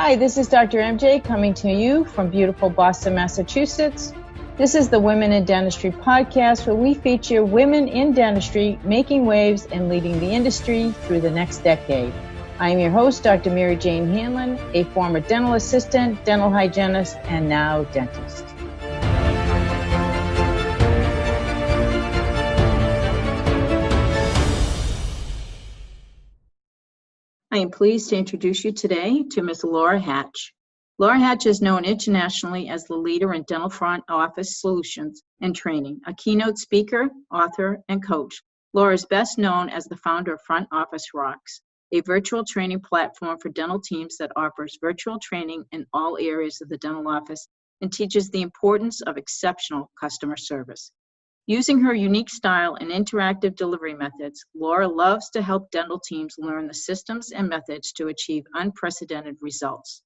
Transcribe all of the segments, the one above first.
Hi, this is Dr. MJ coming to you from beautiful Boston, Massachusetts. This is the Women in Dentistry podcast, where we feature women in dentistry making waves and leading the industry through the next decade. I am your host, Dr. Mary Jane Hanlon, a former dental assistant, dental hygienist, and now dentist. I am pleased to introduce you today to Ms. Laura Hatch. Laura Hatch is known internationally as the leader in dental front office solutions and training, a keynote speaker, author, and coach. Laura is best known as the founder of Front Office Rocks, a virtual training platform for dental teams that offers virtual training in all areas of the dental office and teaches the importance of exceptional customer service. Using her unique style and interactive delivery methods, Laura loves to help dental teams learn the systems and methods to achieve unprecedented results.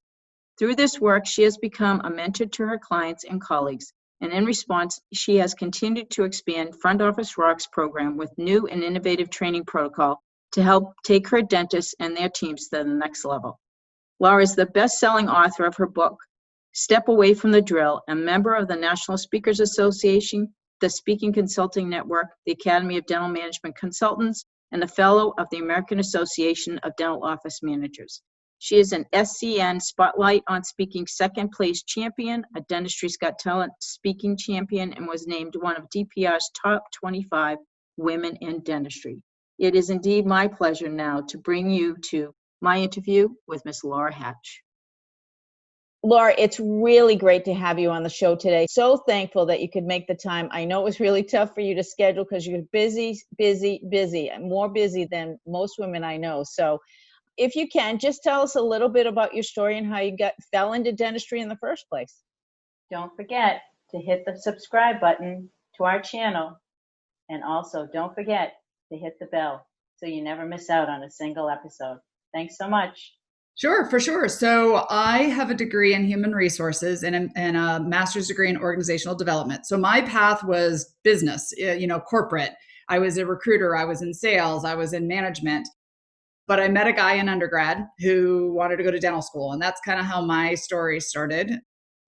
Through this work, she has become a mentor to her clients and colleagues, and in response, she has continued to expand Front Office Rocks program with new and innovative training protocol to help take her dentists and their teams to the next level. Laura is the best-selling author of her book, Step Away from the Drill, a member of the National Speakers Association, the Speaking Consulting Network, the Academy of Dental Management Consultants, and a fellow of the American Association of Dental Office Managers. She is an SCN Spotlight on Speaking second place champion, a Dentistry's Got Talent speaking champion, and was named one of DPR's top 25 women in dentistry. It is indeed my pleasure now to bring you to my interview with Ms. Laura Hatch. Laura, it's really great to have you on the show today. So thankful that you could make the time. I know it was really tough for you to schedule because you're busy, more busy than most women I know. So if you can, just tell us a little bit about your story and how you fell into dentistry in the first place. Don't forget to hit the subscribe button to our channel. And also don't forget to hit the bell so you never miss out on a single episode. Thanks so much. Sure, for sure. So I have a degree in human resources and a master's degree in organizational development. So my path was business, corporate. I was a recruiter. I was in sales. I was in management. But I met a guy in undergrad who wanted to go to dental school. And that's kind of how my story started.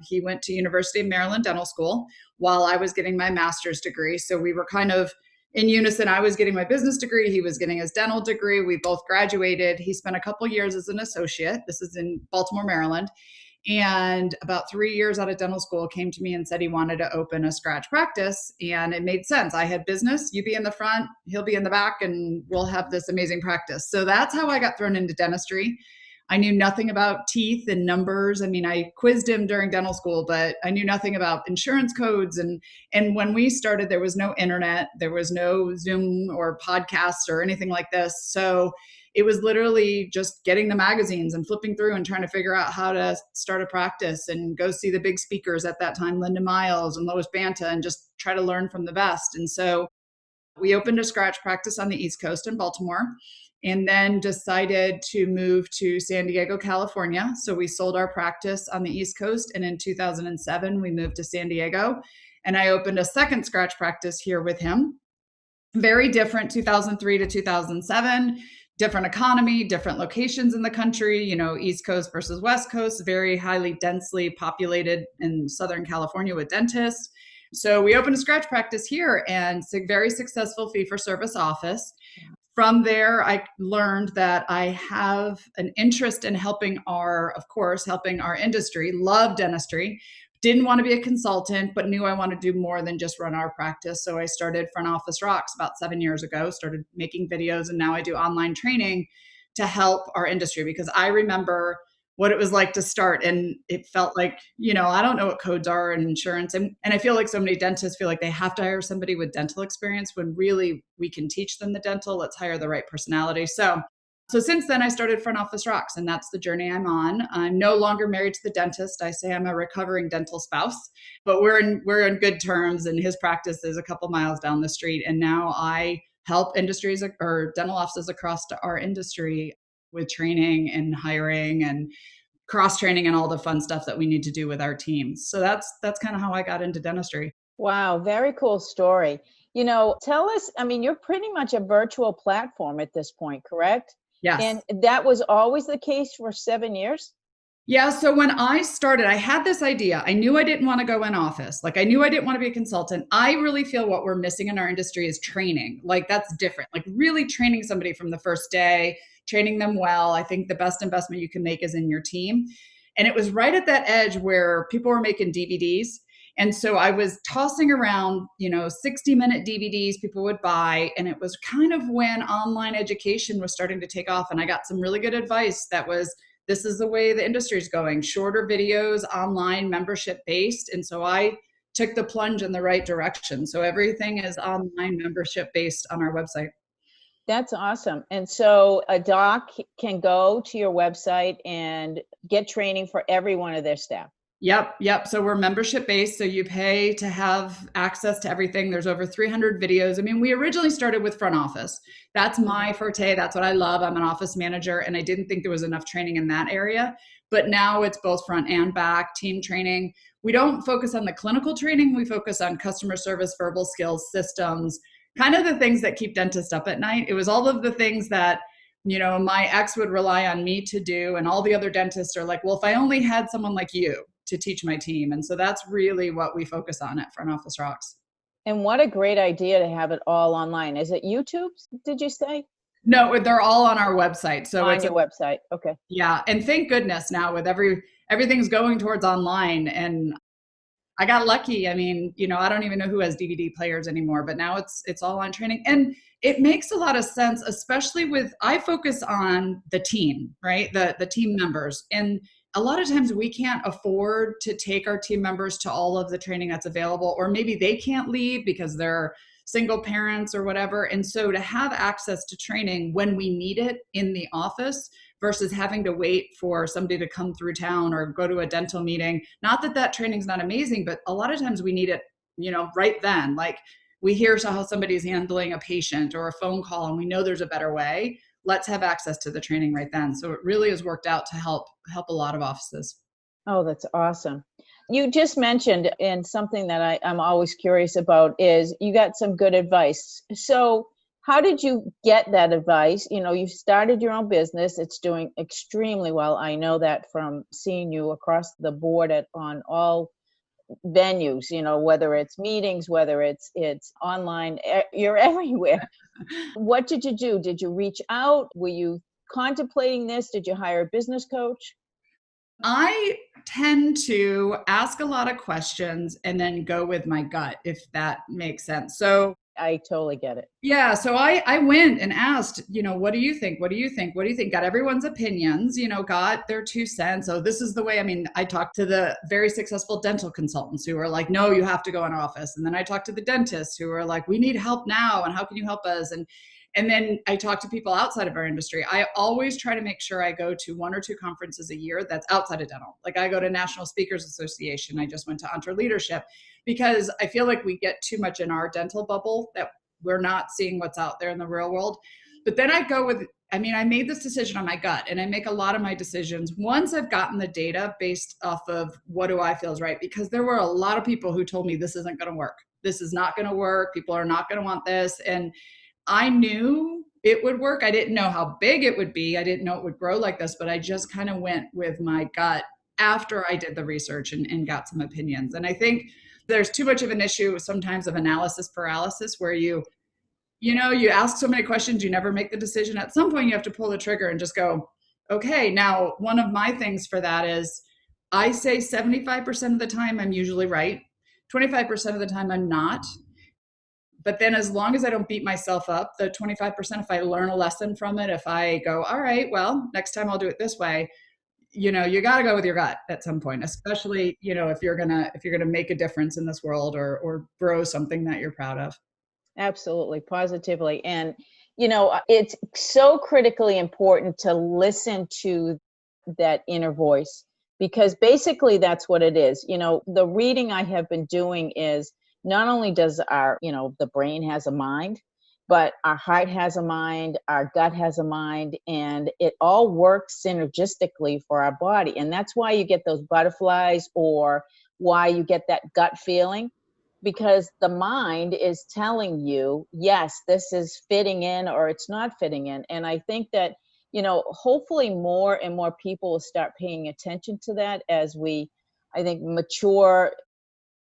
He went to University of Maryland Dental School while I was getting my master's degree. So we were kind of in unison. I was getting my business degree. He was getting his dental degree. We both graduated. He spent a couple years as an associate. This is in Baltimore, Maryland. And about 3 years out of dental school, came to me and said he wanted to open a scratch practice. And it made sense. I had business. You be in the front, he'll be in the back, and we'll have this amazing practice. So that's how I got thrown into dentistry. I knew nothing about teeth and numbers. I mean, I quizzed him during dental school, but I knew nothing about insurance codes. And when we started, there was no internet, there was no Zoom or podcasts or anything like this. So it was literally just getting the magazines and flipping through and trying to figure out how to start a practice and go see the big speakers at that time, Linda Miles and Lois Banta, and just try to learn from the best. And so we opened a scratch practice on the East Coast in Baltimore, and then decided to move to San Diego, California. So we sold our practice on the East Coast. And in 2007, we moved to San Diego. And I opened a second scratch practice here with him. Very different, 2003 to 2007. Different economy, different locations in the country, East Coast versus West Coast, very highly densely populated in Southern California with dentists. So we opened a scratch practice here and very successful fee-for-service office. From there, I learned that I have an interest in helping our industry, love dentistry, didn't want to be a consultant, but knew I wanted to do more than just run our practice. So I started Front Office Rocks about 7 years ago, started making videos, and now I do online training to help our industry because I remember what it was like to start. And it felt like, I don't know what codes are in insurance. And I feel like so many dentists feel like they have to hire somebody with dental experience when really we can teach them the dental. Let's hire the right personality. So since then I started Front Office Rocks, and that's the journey I'm on. I'm no longer married to the dentist. I say I'm a recovering dental spouse, but we're in good terms, and his practice is a couple miles down the street. And now I help industries or dental offices across to our industry with training and hiring and cross-training and all the fun stuff that we need to do with our teams. So that's kind of how I got into dentistry. Wow, very cool story. Tell us, you're pretty much a virtual platform at this point, correct? Yes. And that was always the case for 7 years? Yeah, so when I started, I had this idea. I knew I didn't want to go in office. Like I knew I didn't want to be a consultant. I really feel what we're missing in our industry is training. Like that's different. Like really training somebody from the first day, training them well. I think the best investment you can make is in your team. And it was right at that edge where people were making DVDs. And so I was tossing around, 60-minute DVDs people would buy. And it was kind of when online education was starting to take off. And I got some really good advice that was, this is the way the industry is going, shorter videos, online, membership based. And so I took the plunge in the right direction. So everything is online, membership based on our website. That's awesome. And so a doc can go to your website and get training for every one of their staff. Yep. So we're membership based. So you pay to have access to everything. There's over 300 videos. I mean, we originally started with front office. That's my forte. That's what I love. I'm an office manager, and I didn't think there was enough training in that area. But now it's both front and back, team training. We don't focus on the clinical training. We focus on customer service, verbal skills, systems, kind of the things that keep dentists up at night. It was all of the things that my ex would rely on me to do. And all the other dentists are like, well, if I only had someone like you to teach my team. And so that's really what we focus on at Front Office Rocks. And what a great idea to have it all online. Is it YouTube, did you say? No, they're all on our website. So on your website. Okay. Yeah. And thank goodness now with everything's going towards online. And I got lucky. I mean, I don't even know who has DVD players anymore, but now it's all on training. And it makes a lot of sense, especially I focus on the team, right? The team members. And a lot of times we can't afford to take our team members to all of the training that's available, or maybe they can't leave because they're single parents or whatever. And so to have access to training when we need it in the office versus having to wait for somebody to come through town or go to a dental meeting. Not that that training's not amazing, but a lot of times we need it, right then. Like we hear how somebody's handling a patient or a phone call and we know there's a better way. Let's have access to the training right then. So it really has worked out to help a lot of offices. Oh, that's awesome. You just mentioned, and something that I'm always curious about is you got some good advice. So how did you get that advice? You started your own business. It's doing extremely well. I know that from seeing you across the board on all venues, whether it's meetings, whether it's online, you're everywhere. What did you do? Did you reach out? Were you contemplating this? Did you hire a business coach? I tend to ask a lot of questions and then go with my gut, if that makes sense. So I totally get it. yeah. So I went and asked, what do you think? What do you think? What do you think? Got everyone's opinions, got their 2 cents. So this is the way, I talked to the very successful dental consultants who were like, no, you have to go in office. And then I talked to the dentists who were like, we need help now. And how can you help us? And then I talk to people outside of our industry. I always try to make sure I go to 1 or 2 conferences a year that's outside of dental. Like I go to National Speakers Association. I just went to Entre Leadership because I feel like we get too much in our dental bubble that we're not seeing what's out there in the real world. But then I made this decision on my gut, and I make a lot of my decisions once I've gotten the data based off of what do I feel is right, because there were a lot of people who told me this isn't going to work. This is not going to work. People are not going to want this. And I knew it would work. I didn't know how big it would be. I didn't know it would grow like this, but I just kind of went with my gut after I did the research and got some opinions. And I think there's too much of an issue sometimes of analysis paralysis where you ask so many questions, you never make the decision. At some point you have to pull the trigger and just go, okay. Now, one of my things for that is I say 75% of the time I'm usually right. 25% of the time I'm not. But then as long as I don't beat myself up, the 25%, if I learn a lesson from it, if I go, all right, well, next time I'll do it this way, you got to go with your gut at some point, especially, if you're going to make a difference in this world or grow something that you're proud of. Absolutely, positively. And, it's so critically important to listen to that inner voice, because basically that's what it is. The reading I have been doing is not only does the brain has a mind, but our heart has a mind, our gut has a mind, and it all works synergistically for our body. And that's why you get those butterflies or why you get that gut feeling, because the mind is telling you, yes, this is fitting in or it's not fitting in. And I think that hopefully more and more people will start paying attention to that as we, I think, mature,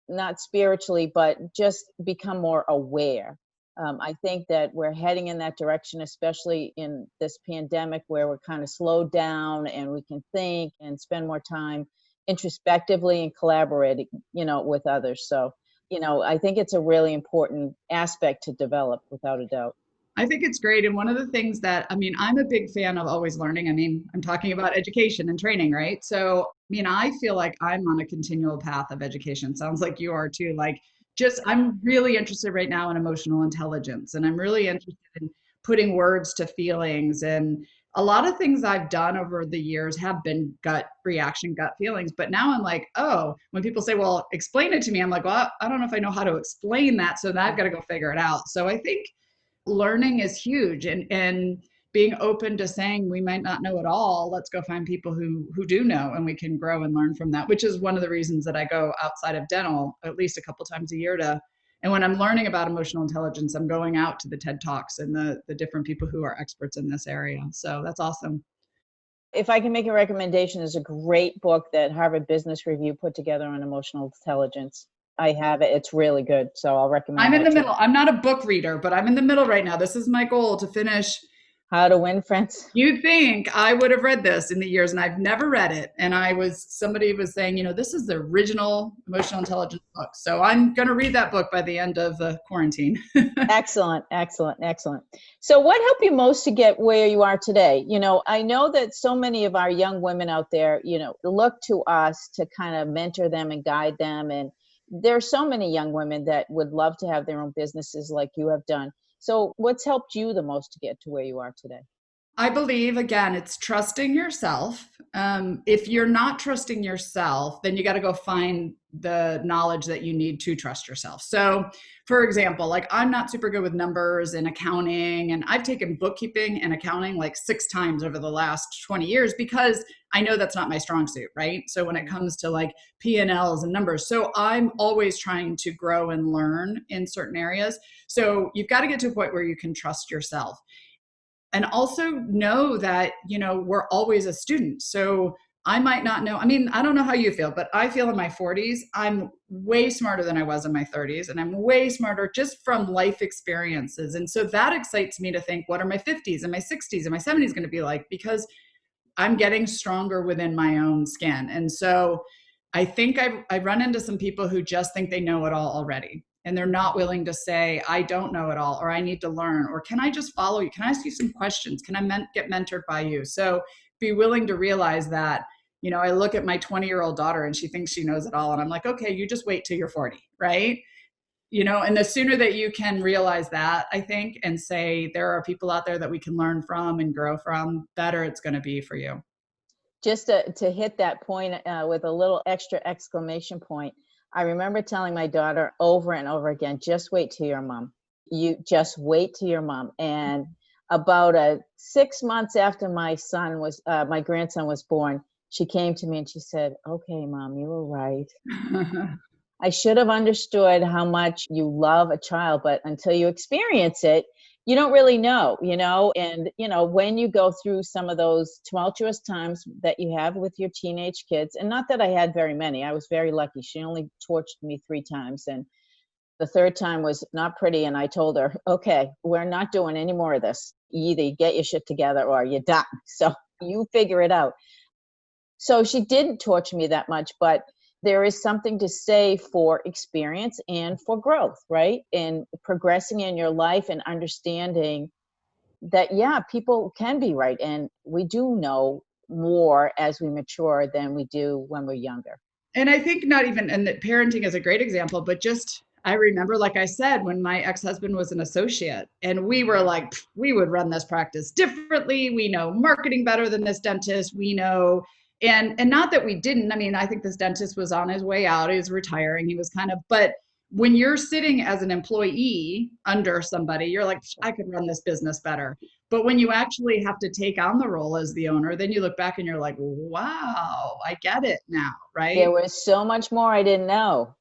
not spiritually, but just become more aware. I think that we're heading in that direction, especially in this pandemic where we're kind of slowed down and we can think and spend more time introspectively and collaborating, with others. So, I think it's a really important aspect to develop without a doubt. I think it's great. And one of the things that, I mean, I'm a big fan of always learning. I mean, I'm talking about education and training, right? So, I mean, I feel like I'm on a continual path of education. Sounds like you are too. Like, just, I'm really interested right now in emotional intelligence, and I'm really interested in putting words to feelings. And a lot of things I've done over the years have been gut reaction, gut feelings. But now I'm like, oh, when people say, well, explain it to me, I'm like, well, I don't know if I know how to explain that. So now I've got to go figure it out. So I think learning is huge, and being open to saying we might not know it all. Let's go find people who do know, and we can grow and learn from that, which is one of the reasons that I go outside of dental at least a couple times a year to, and when I'm learning about emotional intelligence, I'm going out to the TED Talks and the different people who are experts in this area. So that's awesome. If I can make a recommendation, there's a great book that Harvard Business Review put together on emotional intelligence. I have it. It's really good. So I'll recommend I'm in that the to you. middle. I'm not a book reader, but I'm in the middle right now. This is my goal, to finish. How to Win Friends. You'd think I would have read this in the years, and I've never read it. And somebody was saying, this is the original emotional intelligence book. So I'm going to read that book by the end of the quarantine. Excellent, excellent, excellent. So what helped you most to get where you are today? I know that so many of our young women out there, look to us to kind of mentor them and guide them. And there are so many young women that would love to have their own businesses like you have done. So what's helped you the most to get to where you are today? I believe, again, it's trusting yourself. If you're not trusting yourself, then you got to go find the knowledge that you need to trust yourself. So, for example, like I'm not super good with numbers and accounting, and I've taken bookkeeping and accounting like 6 times over the last 20 years because I know that's not my strong suit, right? So when it comes to like P&Ls and numbers, so I'm always trying to grow and learn in certain areas. So you've got to get to a point where you can trust yourself. And also know that, we're always a student. So I might not know. I mean, I don't know how you feel, but I feel in my 40s, I'm way smarter than I was in my 30s. And I'm way smarter just from life experiences. And so that excites me to think, what are my 50s and my 60s and my 70s going to be like? Because I'm getting stronger within my own skin. And so I think I run into some people who just think they know it all already. And they're not willing to say, I don't know it all, or I need to learn, or can I just follow you? Can I ask you some questions? Can I get mentored by you? So be willing to realize that, I look at my 20-year-old daughter and she thinks she knows it all. And I'm like, okay, you just wait till you're 40, right? And the sooner that you can realize that, I think, and say, there are people out there that we can learn from and grow from, better it's going to be for you. Just to hit that point with a little extra exclamation point, I remember telling my daughter over and over again, just wait till your mom. You just wait till your mom. And about 6 months after my grandson was born, she came to me and she said, okay, Mom, you were right. I should have understood how much you love a child, but until you experience it, you don't really know, and, when you go through some of those tumultuous times that you have with your teenage kids, and not that I had very many, I was very lucky. She only tortured me 3 times. And the third time was not pretty. And I told her, okay, we're not doing any more of this. You either get your shit together or you're done. So you figure it out. So she didn't torture me that much, but there is something to say for experience and for growth, right? And progressing in your life and understanding that, yeah, people can be right. And we do know more as we mature than we do when we're younger. And I think not even, and that parenting is a great example, but just, I remember, like I said, when my ex-husband was an associate and we were like, we would run this practice differently. We know marketing better than this dentist. We know, and not that we didn't. I mean, I think this dentist was on his way out. He was retiring. He was kind of, but when you're sitting as an employee under somebody, you're like, I could run this business better. But when you actually have to take on the role as the owner, then you look back and you're like, wow, I get it now, right? There was so much more I didn't know.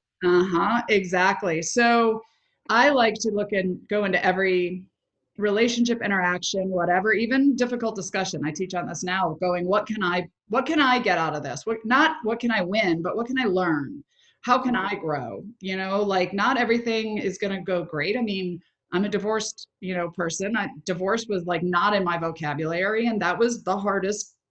Exactly. So I like to look and go into every relationship interaction, whatever, even difficult discussion. I teach on this now, going, what can I get out of this? Not what can I win, but what can I learn? How can I grow? Like not everything is going to go great. I mean, I'm a divorced, person. Divorce was like not in my vocabulary. And that was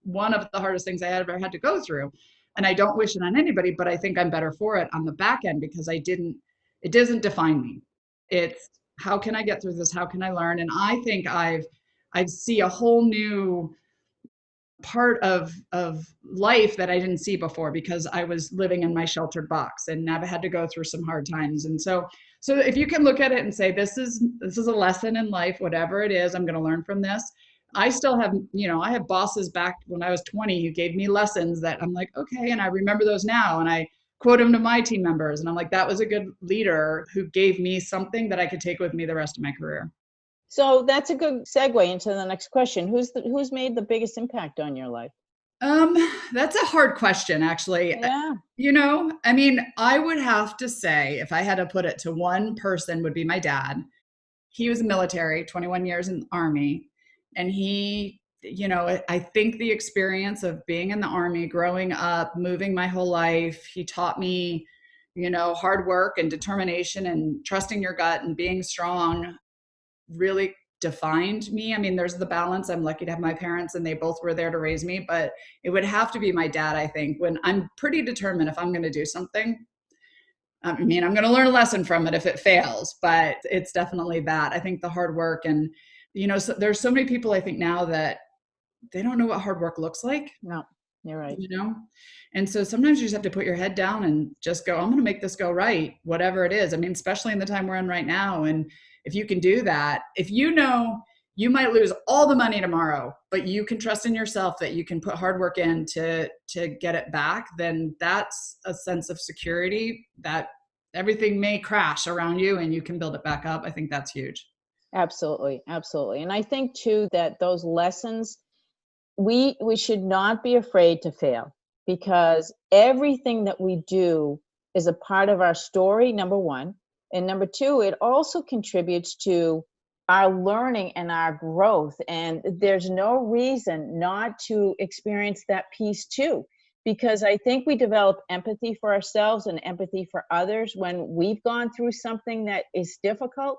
one of the hardest things I ever had to go through. And I don't wish it on anybody, but I think I'm better for it on the back end because it doesn't define me. It's how can I get through this? How can I learn? And I think I see a whole new part of life that I didn't see before because I was living in my sheltered box and I've had to go through some hard times. And so if you can look at it and say, this is a lesson in life, whatever it is, I'm going to learn from this. I still have, I have bosses back when I was 20 who gave me lessons that I'm like, okay. And I remember those now. And I quote them to my team members. And I'm like, that was a good leader who gave me something that I could take with me the rest of my career. So that's a good segue into the next question. Who's made the biggest impact on your life? Um, that's a hard question, actually. Yeah. I mean, I would have to say, if I had to put it to one person, would be my dad. He was military, 21 years in the Army. And I think the experience of being in the Army, growing up, moving my whole life, he taught me, hard work and determination and trusting your gut and being strong really defined me. I mean, there's the balance. I'm lucky to have my parents and they both were there to raise me, but it would have to be my dad, I think, when I'm pretty determined if I'm going to do something. I mean, I'm going to learn a lesson from it if it fails, but it's definitely that. I think the hard work and, so there's so many people I think now that they don't know what hard work looks like. No, you're right. And so sometimes you just have to put your head down and just go, I'm going to make this go right, whatever it is. I mean, especially in the time we're in right now. And if you can do that, if you might lose all the money tomorrow, but you can trust in yourself that you can put hard work in to get it back, then that's a sense of security that everything may crash around you and you can build it back up. I think that's huge. Absolutely. Absolutely. And I think too that those lessons, we should not be afraid to fail because everything that we do is a part of our story, number one. And number two, it also contributes to our learning and our growth. And there's no reason not to experience that piece too, because I think we develop empathy for ourselves and empathy for others when we've gone through something that is difficult.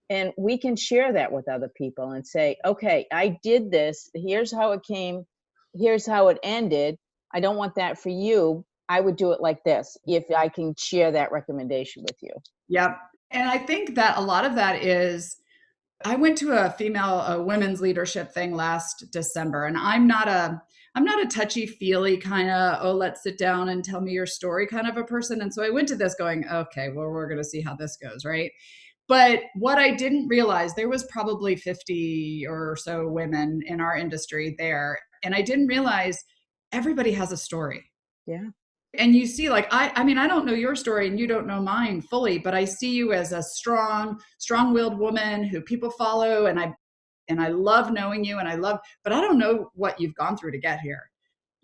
And we can share that with other people and say, okay, I did this. Here's how it came. Here's how it ended. I don't want that for you. I would do it like this if I can share that recommendation with you. Yep. And I think that a lot of that is, I went to a women's leadership thing last December, and I'm not a touchy feely kind of, oh, let's sit down and tell me your story kind of a person. And so I went to this going, okay, well, we're going to see how this goes. Right. But what I didn't realize, there was probably 50 or so women in our industry there. And I didn't realize everybody has a story. Yeah. And you see, like, I mean, I don't know your story and you don't know mine fully, but I see you as a strong-willed woman who people follow. And I love knowing you but I don't know what you've gone through to get here,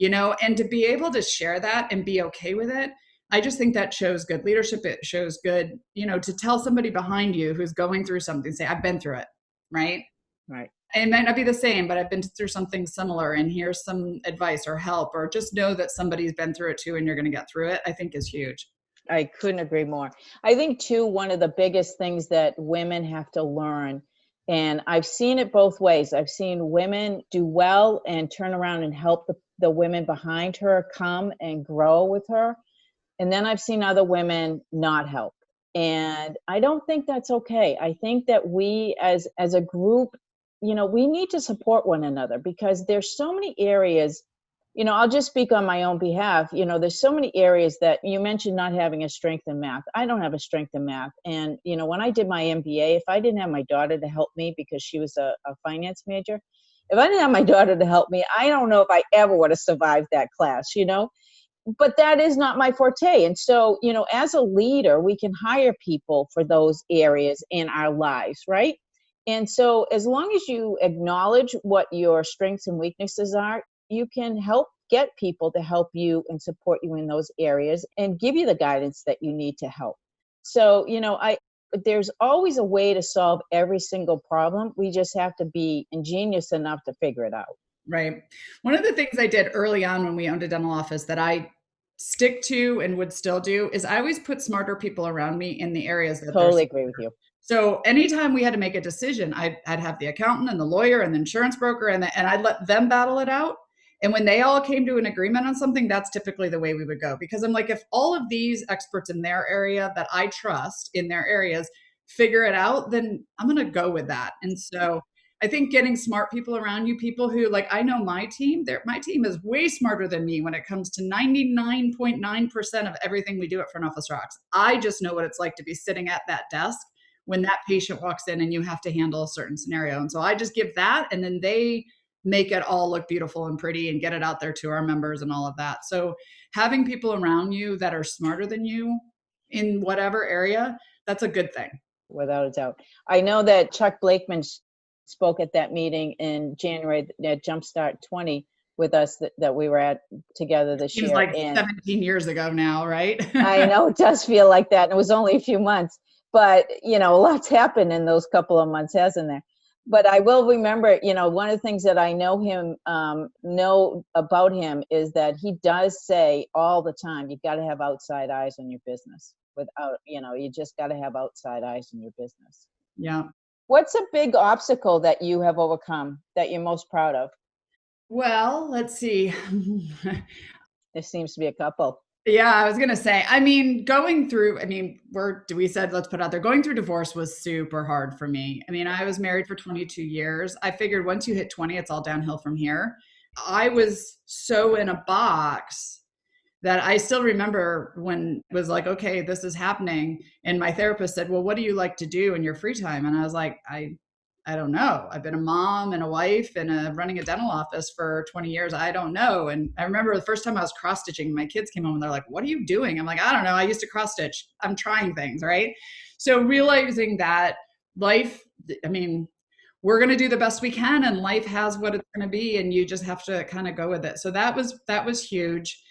and to be able to share that and be okay with it. I just think that shows good leadership. It shows good, to tell somebody behind you who's going through something, say, I've been through it. Right. Right. It might not be the same, but I've been through something similar and here's some advice or help, or just know that somebody's been through it too and you're going to get through it, I think is huge. I couldn't agree more. I think too, one of the biggest things that women have to learn, and I've seen it both ways. I've seen women do well and turn around and help the women behind her come and grow with her. And then I've seen other women not help. And I don't think that's okay. I think that we as a group, we need to support one another because there's so many areas, I'll just speak on my own behalf. There's so many areas that you mentioned not having a strength in math. I don't have a strength in math. And, when I did my MBA, if I didn't have my daughter to help me because she was a finance major, if I didn't have my daughter to help me, I don't know if I ever would have survived that class, but that is not my forte. And so, as a leader, we can hire people for those areas in our lives, right? And so as long as you acknowledge what your strengths and weaknesses are, you can help get people to help you and support you in those areas and give you the guidance that you need to help. So, there's always a way to solve every single problem. We just have to be ingenious enough to figure it out. Right. One of the things I did early on when we owned a dental office that I stick to and would still do is I always put smarter people around me in the areas that they're. Totally agree with you. So anytime we had to make a decision, I'd have the accountant and the lawyer and the insurance broker, and I'd let them battle it out. And when they all came to an agreement on something, that's typically the way we would go. Because I'm like, if all of these experts in their area that I trust in their areas figure it out, then I'm going to go with that. And so I think getting smart people around you, people who, like, I know my team, my team is way smarter than me when it comes to 99.9% of everything we do at Front Office Rocks. I just know what it's like to be sitting at that desk when that patient walks in and you have to handle a certain scenario. And so I just give that, and then they make it all look beautiful and pretty and get it out there to our members and all of that. So having people around you that are smarter than you in whatever area, that's a good thing. Without a doubt. I know that Chuck Blakeman spoke at that meeting in January at Jumpstart 20 with us that we were at together this Seems year. like 17 years ago now, right? I know, it does feel like that. And it was only a few months, but a lot's happened in those couple of months, hasn't there? But I will remember, one of the things that I know about him is that he does say all the time, you've got to have outside eyes on your business. You just got to have outside eyes in your business. Yeah. What's a big obstacle that you have overcome that you're most proud of? Well, let's see. There seems to be a couple. Yeah, I was going to say, going through, we said, let's put out there, going through divorce was super hard for me. I was married for 22 years. I figured once you hit 20, it's all downhill from here. I was so in a box that I still remember when it was like, okay, this is happening. And my therapist said, well, what do you like to do in your free time? And I was like, I don't know. I've been a mom and a wife and running a dental office for 20 years. I don't know. And I remember the first time I was cross stitching, my kids came home and they're like, what are you doing? I'm like, I don't know. I used to cross stitch. I'm trying things. Right. So realizing that life, we're going to do the best we can, and life has what it's going to be. And you just have to kind of go with it. So that was huge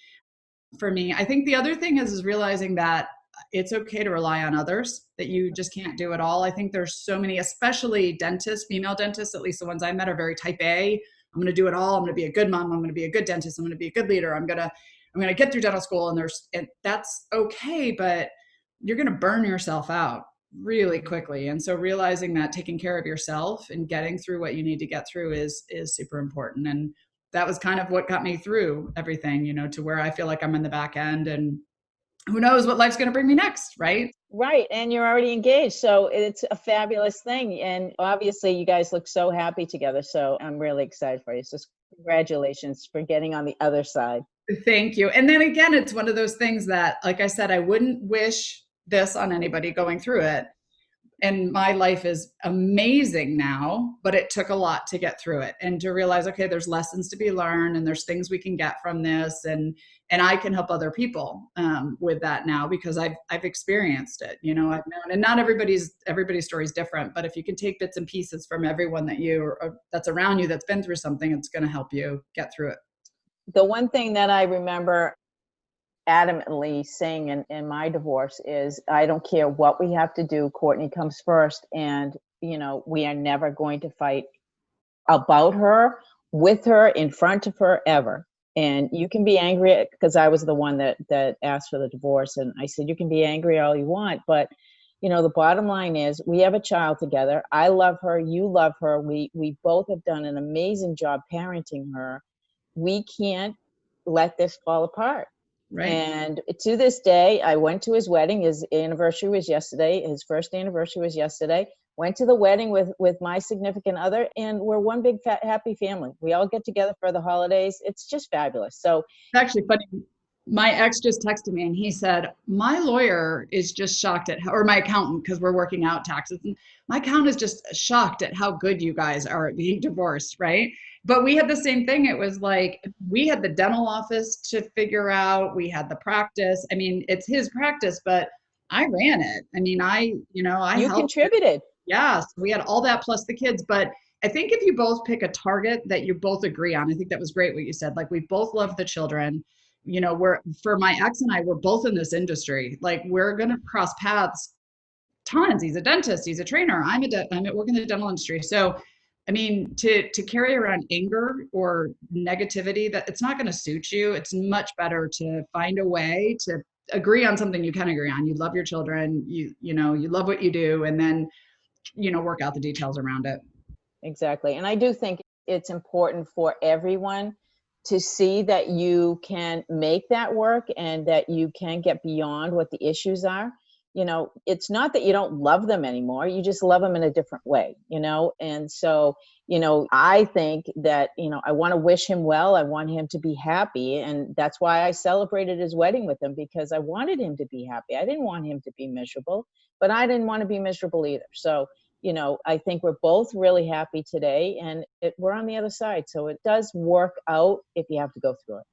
for me. I think the other thing is realizing that it's okay to rely on others, that you just can't do it all. I think there's so many, especially dentists, female dentists, at least the ones I met, are very type A. I'm going to do it all. I'm going to be a good mom. I'm going to be a good dentist. I'm going to be a good leader. I'm going to get through dental school, and that's okay, but you're going to burn yourself out really quickly. And so realizing that taking care of yourself and getting through what you need to get through is super important. And that was kind of what got me through everything, to where I feel like I'm in the back end, and who knows what life's going to bring me next, right? Right. And you're already engaged. So it's a fabulous thing. And obviously you guys look so happy together. So I'm really excited for you. So congratulations for getting on the other side. Thank you. And then again, it's one of those things that, like I said, I wouldn't wish this on anybody going through it. And my life is amazing now, but it took a lot to get through it and to realize, okay, there's lessons to be learned and there's things we can get from this. And I can help other people with that now because I've experienced it, I've known, and not everybody's story is different, but if you can take bits and pieces from everyone that's around you, that's been through something, it's going to help you get through it. The one thing that I remember adamantly saying in my divorce is, I don't care what we have to do, Courtney comes first, and we are never going to fight about her, with her, in front of her, ever. And you can be angry, because I was the one that asked for the divorce, and I said, you can be angry all you want, but the bottom line is we have a child together. I love her, you love her, we both have done an amazing job parenting her. We can't let this fall apart. Right. And to this day, I went to his wedding. His anniversary was yesterday. His first anniversary was yesterday. Went to the wedding with my significant other, and we're one big fat happy family. We all get together for the holidays. It's just fabulous. So it's actually funny. My ex just texted me and he said, my lawyer is just shocked or my accountant, because we're working out taxes. And my accountant is just shocked at how good you guys are at being divorced, right? But we had the same thing. It was like, we had the dental office to figure out. We had the practice. It's his practice, but I ran it. I contributed. Yeah. So we had all that plus the kids. But I think if you both pick a target that you both agree on, I think that was great what you said. Like, we both love the children. For my ex and I, we're both in this industry. Like, we're going to cross paths tons. He's a dentist. He's a trainer. I'm at work in the dental industry. So, I mean, to carry around anger or negativity, that it's not going to suit you. It's much better to find a way to agree on something you can agree on. You love your children. You love what you do, and then work out the details around it. Exactly. And I do think it's important for everyone to see that you can make that work and that you can get beyond what the issues are. It's not that you don't love them anymore. You just love them in a different way, And so, I think that, I want to wish him well. I want him to be happy. And that's why I celebrated his wedding with him, because I wanted him to be happy. I didn't want him to be miserable, but I didn't want to be miserable either. So, I think we're both really happy today, and we're on the other side. So it does work out if you have to go through it.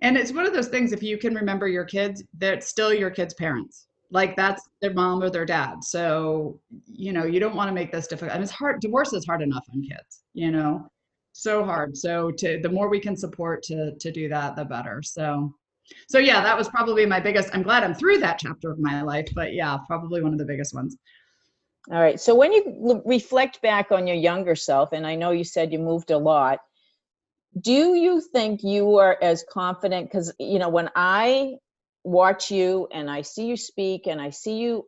And it's one of those things, if you can remember your kids, they're still your kids' parents. Like that's their mom or their dad. So, you don't want to make this difficult. And it's hard. Divorce is hard enough on kids, so hard. So the more we can support to do that, the better. So yeah, that was probably my biggest, I'm glad I'm through that chapter of my life, but yeah, probably one of the biggest ones. All right. So when you reflect back on your younger self, and I know you said you moved a lot, do you think you were as confident? Because, when I watch you and I see you speak and I see you,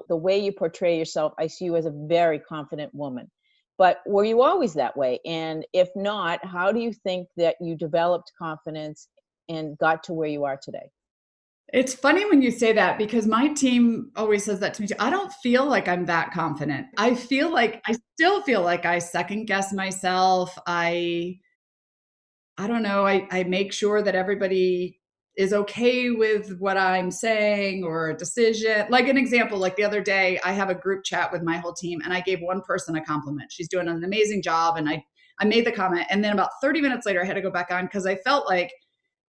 the way you portray yourself, I see you as a very confident woman. But were you always that way? And if not, how do you think that you developed confidence and got to where you are today? It's funny when you say that, because my team always says that to me too. I don't feel like I'm that confident. I still feel like I second guess myself. I don't know. I make sure that everybody is okay with what I'm saying or a decision. Like an example, like the other day, I have a group chat with my whole team and I gave one person a compliment. She's doing an amazing job. And I made the comment. And then about 30 minutes later, I had to go back on because I felt like,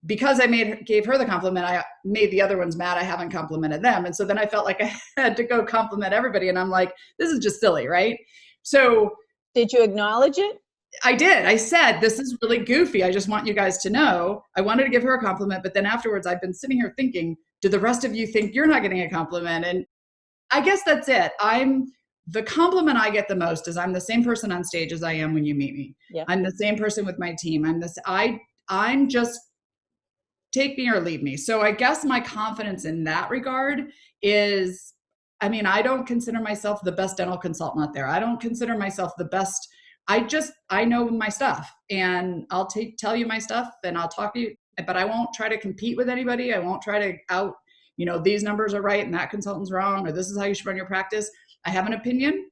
because I gave her the compliment, I made the other ones mad. I haven't complimented them. And so then I felt like I had to go compliment everybody. And I'm like, this is just silly, right? So did you acknowledge it? I did. I said, this is really goofy. I just want you guys to know. I wanted to give her a compliment, but then afterwards I've been sitting here thinking, do the rest of you think you're not getting a compliment? And I guess that's it. The compliment I get the most is I'm the same person on stage as I am when you meet me. Yeah. I'm the same person with my team. I'm just take me or leave me. So I guess my confidence in that regard is, I don't consider myself the best dental consultant out there. I don't consider myself the best. I know my stuff, and I'll tell you my stuff and I'll talk to you, but I won't try to compete with anybody. I won't try to these numbers are right and that consultant's wrong, or this is how you should run your practice. I have an opinion.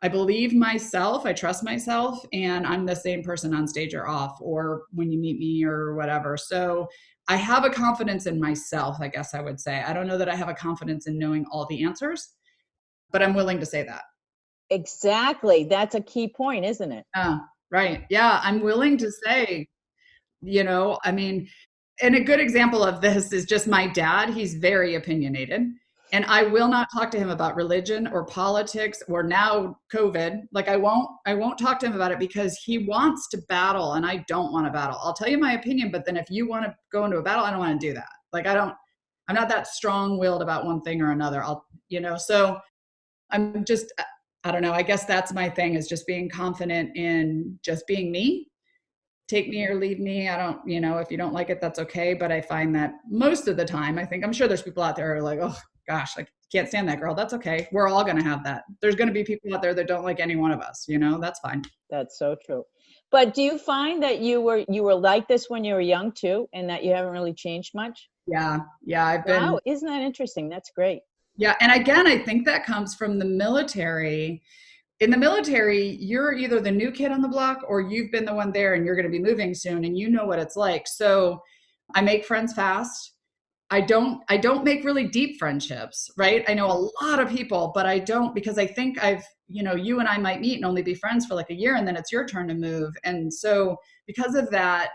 I believe myself, I trust myself, and I'm the same person on stage or off, or when you meet me or whatever. So I have a confidence in myself, I guess I would say. I don't know that I have a confidence in knowing all the answers, but I'm willing to say that. Exactly. That's a key point, isn't it? Right. Yeah. I'm willing to say, and a good example of this is just my dad. He's very opinionated. And I will not talk to him about religion or politics or now COVID. Like I won't talk to him about it because he wants to battle and I don't want to battle. I'll tell you my opinion, but then if you want to go into a battle, I don't want to do that. Like I'm not that strong-willed about one thing or another. So I'm just, I don't know. I guess that's my thing, is just being confident in just being me. Take me or leave me. I don't, if you don't like it, that's okay. But I find that most of the time, I'm sure there's people out there who are like, oh, gosh, I can't stand that girl. That's okay. We're all going to have that. There's going to be people out there that don't like any one of us, that's fine. That's so true. But do you find that you were like this when you were young too, and that you haven't really changed much? Yeah. I've been. Wow. Isn't that interesting? That's great. Yeah. And again, I think that comes from the military. In the military, you're either the new kid on the block or you've been the one there and you're going to be moving soon and you know what it's like. So I make friends fast. I don't make really deep friendships, right? I know a lot of people, but I don't, because I think you and I might meet and only be friends for like a year and then it's your turn to move. And so because of that,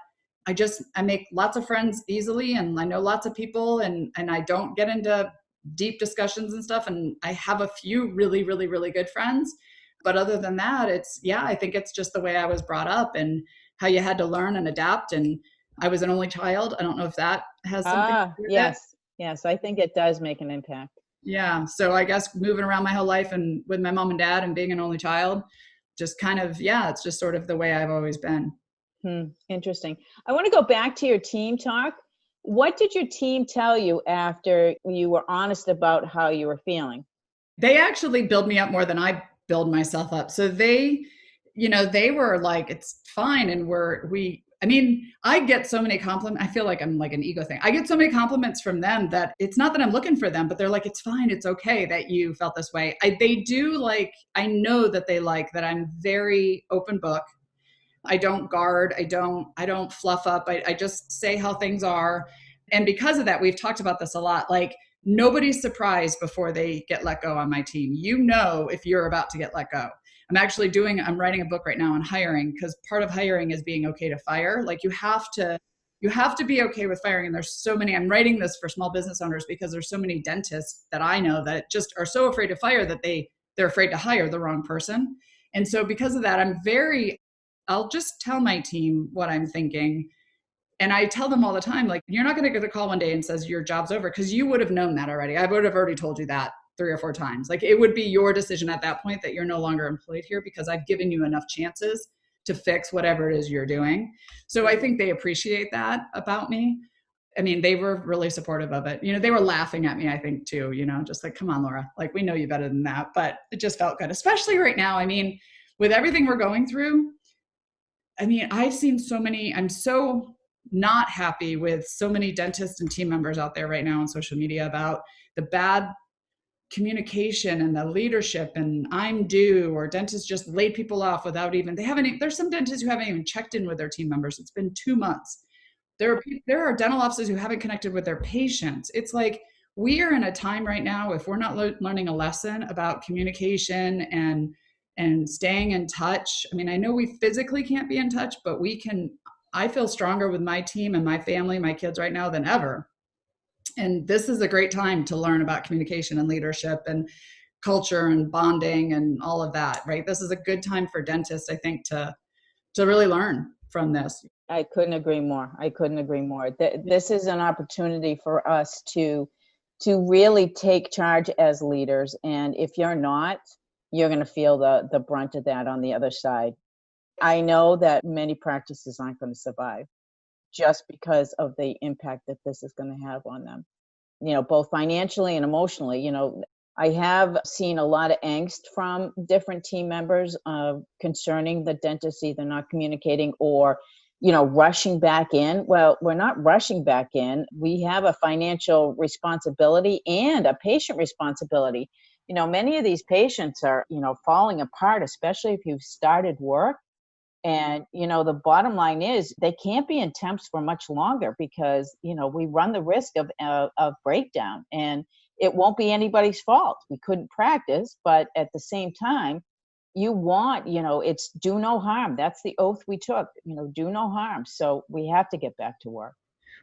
I make lots of friends easily and I know lots of people and I don't get into deep discussions and stuff. And I have a few really, really, really good friends. But other than that, I think it's just the way I was brought up and how you had to learn and adapt. And I was an only child. I don't know if that has something to do with yes. Yes, I think it does make an impact. Yeah. So I guess moving around my whole life and with my mom and dad and being an only child, just kind of, yeah, it's just sort of the way I've always been. Interesting. I want to go back to your team talk. What did your team tell you after you were honest about how you were feeling? They actually build me up more than I build myself up. So they were like, it's fine. And I mean, I get so many compliments. I feel like I'm like an ego thing. I get so many compliments from them that it's not that I'm looking for them, but they're like, it's fine. It's okay that you felt this way. They do like, I know that they like that I'm very open book. I don't guard. I don't fluff up. I just say how things are. And because of that, we've talked about this a lot. Like nobody's surprised before they get let go on my team. You know, if you're about to get let go. I'm writing a book right now on hiring because part of hiring is being okay to fire. Like you have to be okay with firing. And there's so many, I'm writing this for small business owners because there's so many dentists that I know that just are so afraid to fire that they're afraid to hire the wrong person. And so because of that, I'll just tell my team what I'm thinking. And I tell them all the time, like, you're not going to get a call one day and says your job's over because you would have known that already. I would have already told you that 3 or 4 times. Like it would be your decision at that point that you're no longer employed here because I've given you enough chances to fix whatever it is you're doing. So I think they appreciate that about me. I mean, they were really supportive of it. They were laughing at me, I think, too, just like, come on, Laura, like, we know you better than that. But it just felt good, especially right now. I mean, with everything we're going through, I mean, I'm so not happy with so many dentists and team members out there right now on social media about the bad communication and the leadership and I'm due, or dentists just laid people off there's some dentists who haven't even checked in with their team members. It's been 2 months. There are dental offices who haven't connected with their patients. It's like we are in a time right now, if we're not learning a lesson about communication and staying in touch. I mean, I know we physically can't be in touch, but I feel stronger with my team and my family, my kids right now than ever. And this is a great time to learn about communication and leadership and culture and bonding and all of that, right? This is a good time for dentists, I think, to really learn from this. I couldn't agree more. I couldn't agree more. This is an opportunity for us to really take charge as leaders. And if you're not, you're going to feel the brunt of that on the other side. I know that many practices aren't going to survive just because of the impact that this is going to have on them, both financially and emotionally. I have seen a lot of angst from different team members concerning the dentist either not communicating or, rushing back in. Well, we're not rushing back in. We have a financial responsibility and a patient responsibility. Many of these patients are, falling apart, especially if you've started work. And, the bottom line is they can't be in temps for much longer because, we run the risk of breakdown, and it won't be anybody's fault. We couldn't practice, but at the same time, you want, it's do no harm. That's the oath we took, do no harm. So we have to get back to work.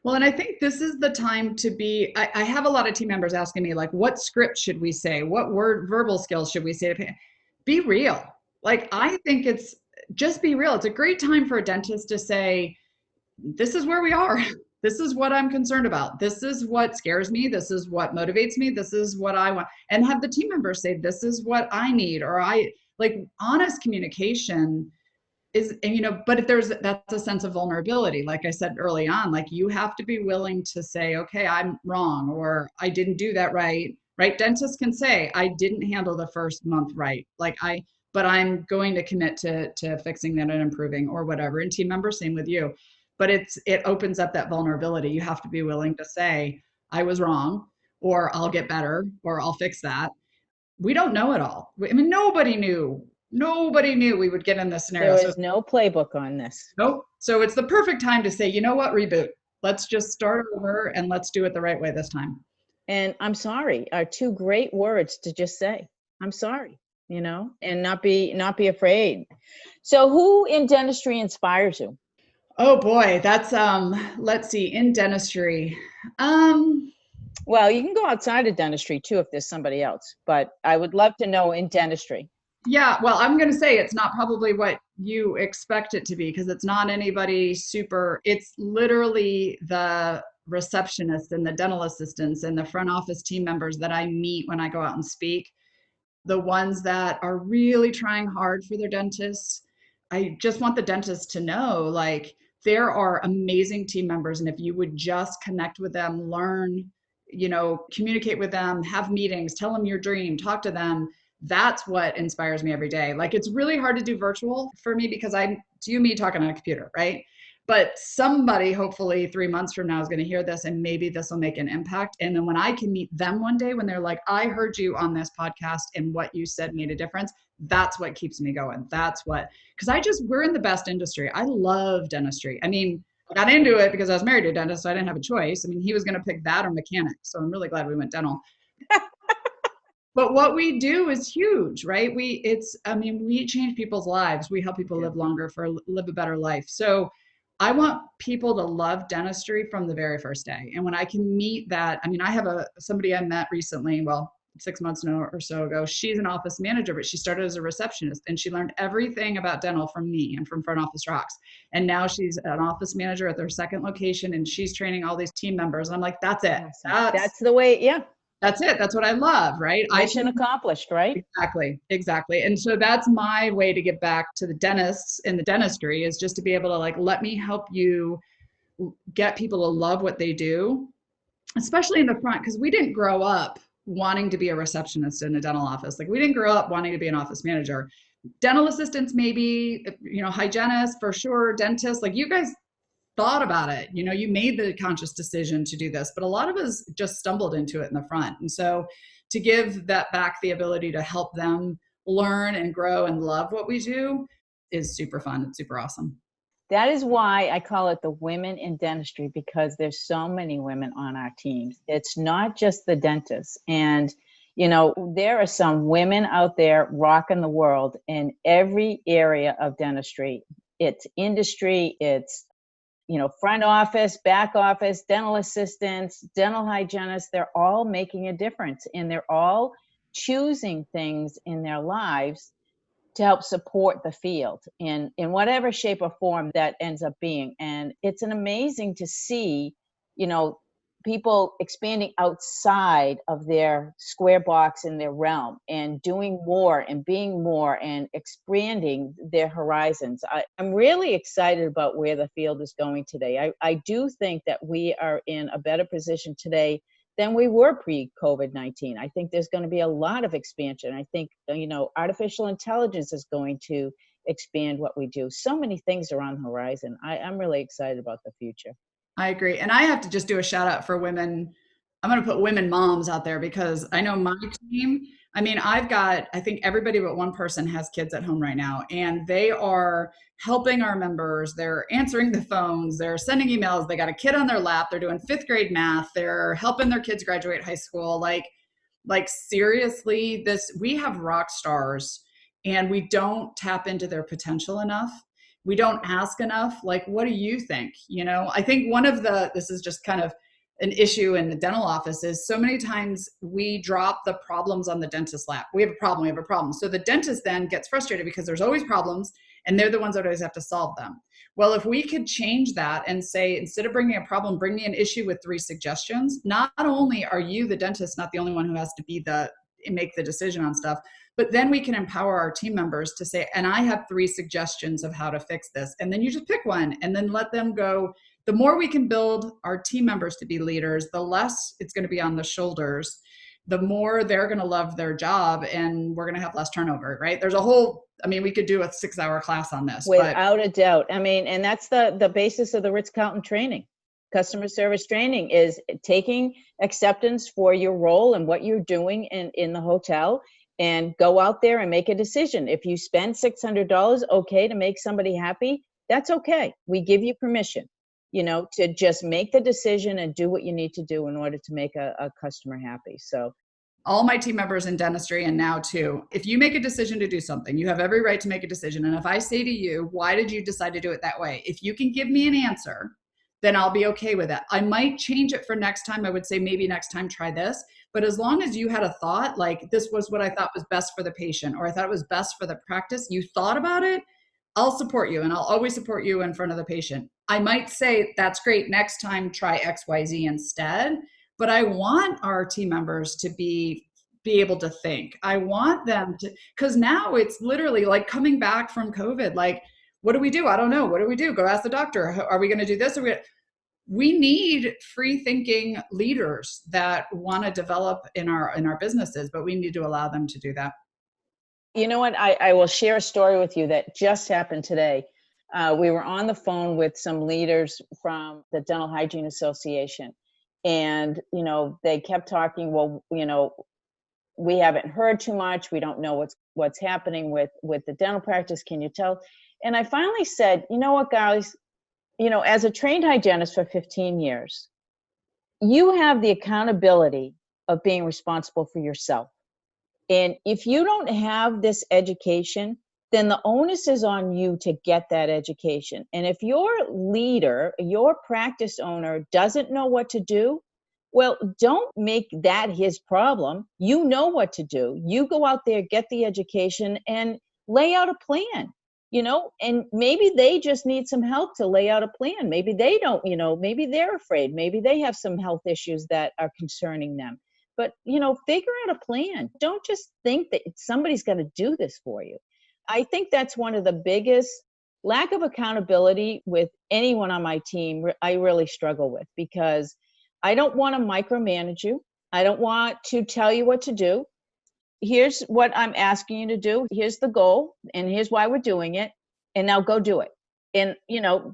Well, and I think this is the time to I have a lot of team members asking me, like, what script should we say? What verbal skills should we say? Be real. Like, I think just be real. It's a great time for a dentist to say, this is where we are. This is what I'm concerned about. This is what scares me. This is what motivates me. This is what I want. And have the team members say, this is what I need. Or honest communication is, but if that's a sense of vulnerability. Like I said early on, like you have to be willing to say, okay, I'm wrong, or I didn't do that right. Right? Dentists can say, I didn't handle the first month right. But I'm going to commit to fixing that and improving or whatever. And team members, same with you. But it opens up that vulnerability. You have to be willing to say, I was wrong, or I'll get better, or I'll fix that. We don't know it all. I mean, nobody knew we would get in this scenario. There is no playbook on this. Nope. So it's the perfect time to say, you know what, reboot. Let's just start over and let's do it the right way this time. And I'm sorry are two great words to just say. I'm sorry, and not be afraid. So who in dentistry inspires you? Oh boy, that's let's see, in dentistry. Well, you can go outside of dentistry too if there's somebody else, but I would love to know in dentistry. Yeah, well, I'm going to say it's not probably what you expect it to be because it's not anybody super. It's literally receptionists and the dental assistants and the front office team members that I meet when I go out and speak, the ones that are really trying hard for their dentists, I just want the dentists to know, like, there are amazing team members. And if you would just connect with them, learn, communicate with them, have meetings, tell them your dream, talk to them. That's what inspires me every day. Like, it's really hard to do virtual for me because it's you, me talking on a computer, right? But somebody, hopefully 3 months from now, is going to hear this and maybe this will make an impact. And then when I can meet them one day, when they're like, I heard you on this podcast and what you said made a difference, that's what keeps me going. Because we're in the best industry. I love dentistry. I mean, I got into it because I was married to a dentist, so I didn't have a choice. I mean, he was going to pick that or mechanic. So I'm really glad we went dental. But what we do is huge, right? We change people's lives. We help people live longer, live a better life. So I want people to love dentistry from the very first day. And when I can meet that, I have somebody I met recently, 6 months or so ago. She's an office manager, but she started as a receptionist and she learned everything about dental from me and from Front Office Rocks. And now she's an office manager at their second location and she's training all these team members. And I'm like, that's it. That's the way, yeah. That's it. That's what I love, right? Mission accomplished, right? Exactly. And so that's my way to get back to the dentists in the dentistry, is just to be able to, like, let me help you get people to love what they do, especially in the front, because we didn't grow up wanting to be a receptionist in a dental office. Like, we didn't grow up wanting to be an office manager. Dental assistants, maybe, hygienists for sure, dentists, like, you guys thought about it, you made the conscious decision to do this, but a lot of us just stumbled into it in the front. And so to give that back, the ability to help them learn and grow and love what we do, is super fun. It's super awesome. That is why I call it the women in dentistry, because there's so many women on our teams. It's not just the dentists. And, there are some women out there rocking the world in every area of dentistry. It's industry, it's front office, back office, dental assistants, dental hygienists, they're all making a difference, and they're all choosing things in their lives to help support the field in whatever shape or form that ends up being. And it's an amazing to see, people expanding outside of their square box in their realm and doing more and being more and expanding their horizons. I'm really excited about where the field is going today. I do think that we are in a better position today than we were pre-COVID-19. I think there's going to be a lot of expansion. I think, artificial intelligence is going to expand what we do. So many things are on the horizon. I'm really excited about the future. I agree. And I have to just do a shout out for women. I'm going to put women moms out there, because I know my team, I think everybody but one person has kids at home right now, and they are helping our members. They're answering the phones, they're sending emails, they got a kid on their lap, they're doing 5th grade math, they're helping their kids graduate high school. Like seriously, we have rock stars, and we don't tap into their potential enough. We don't ask enough. Like, what do you think? I think this is just kind of an issue in the dental office, is so many times we drop the problems on the dentist's lap. We have a problem. So the dentist then gets frustrated because there's always problems, and they're the ones that always have to solve them. Well, if we could change that and say, instead of bringing a problem, bring me an issue with 3 suggestions. Not only are you, the dentist, not the only one who has to make the decision on stuff, but then we can empower our team members to say, and I have 3 suggestions of how to fix this. And then you just pick one and then let them go. The more we can build our team members to be leaders, the less it's going to be on the shoulders, the more they're going to love their job, and we're going to have less turnover, right? There's we could do a 6-hour class on this. Without a doubt. And that's the basis of the Ritz-Carlton training. Customer service training is taking acceptance for your role and what you're doing in the hotel, and go out there and make a decision. If you spend $600, to make somebody happy, that's okay. We give you permission, to just make the decision and do what you need to do in order to make a customer happy. So all my team members in dentistry, and now too, if you make a decision to do something, you have every right to make a decision. And if I say to you, why did you decide to do it that way? If you can give me an answer, then I'll be okay with that. I might change it for next time. I would say, maybe next time try this. But as long as you had a thought, like, this was what I thought was best for the patient, or I thought it was best for the practice, you thought about it, I'll support you and I'll always support you in front of the patient. I might say, that's great. Next time, try XYZ instead. But I want our team members to be able to think. I want them to, because now it's literally like coming back from COVID. Like, what do we do? I don't know. What do we do? Go ask the doctor. Are we going to do this? We need free thinking leaders that want to develop in our businesses, but we need to allow them to do that. You know what? I will share a story with you that just happened today. We were on the phone with some leaders from the Dental Hygiene Association. And, they kept talking, well, we haven't heard too much. We don't know what's happening with the dental practice. Can you tell? And I finally said, you know what, guys, as a trained hygienist for 15 years, you have the accountability of being responsible for yourself. And if you don't have this education, then the onus is on you to get that education. And if your leader, your practice owner doesn't know what to do, well, don't make that his problem. You know what to do. You go out there, get the education, and lay out a plan, and maybe they just need some help to lay out a plan. Maybe they don't, maybe they're afraid. Maybe they have some health issues that are concerning them. But, figure out a plan. Don't just think that somebody's going to do this for you. I think that's one of the biggest lack of accountability with anyone on my team. I really struggle with, because I don't want to micromanage you. I don't want to tell you what to do. Here's what I'm asking you to do. Here's the goal, and here's why we're doing it. And now go do it. And,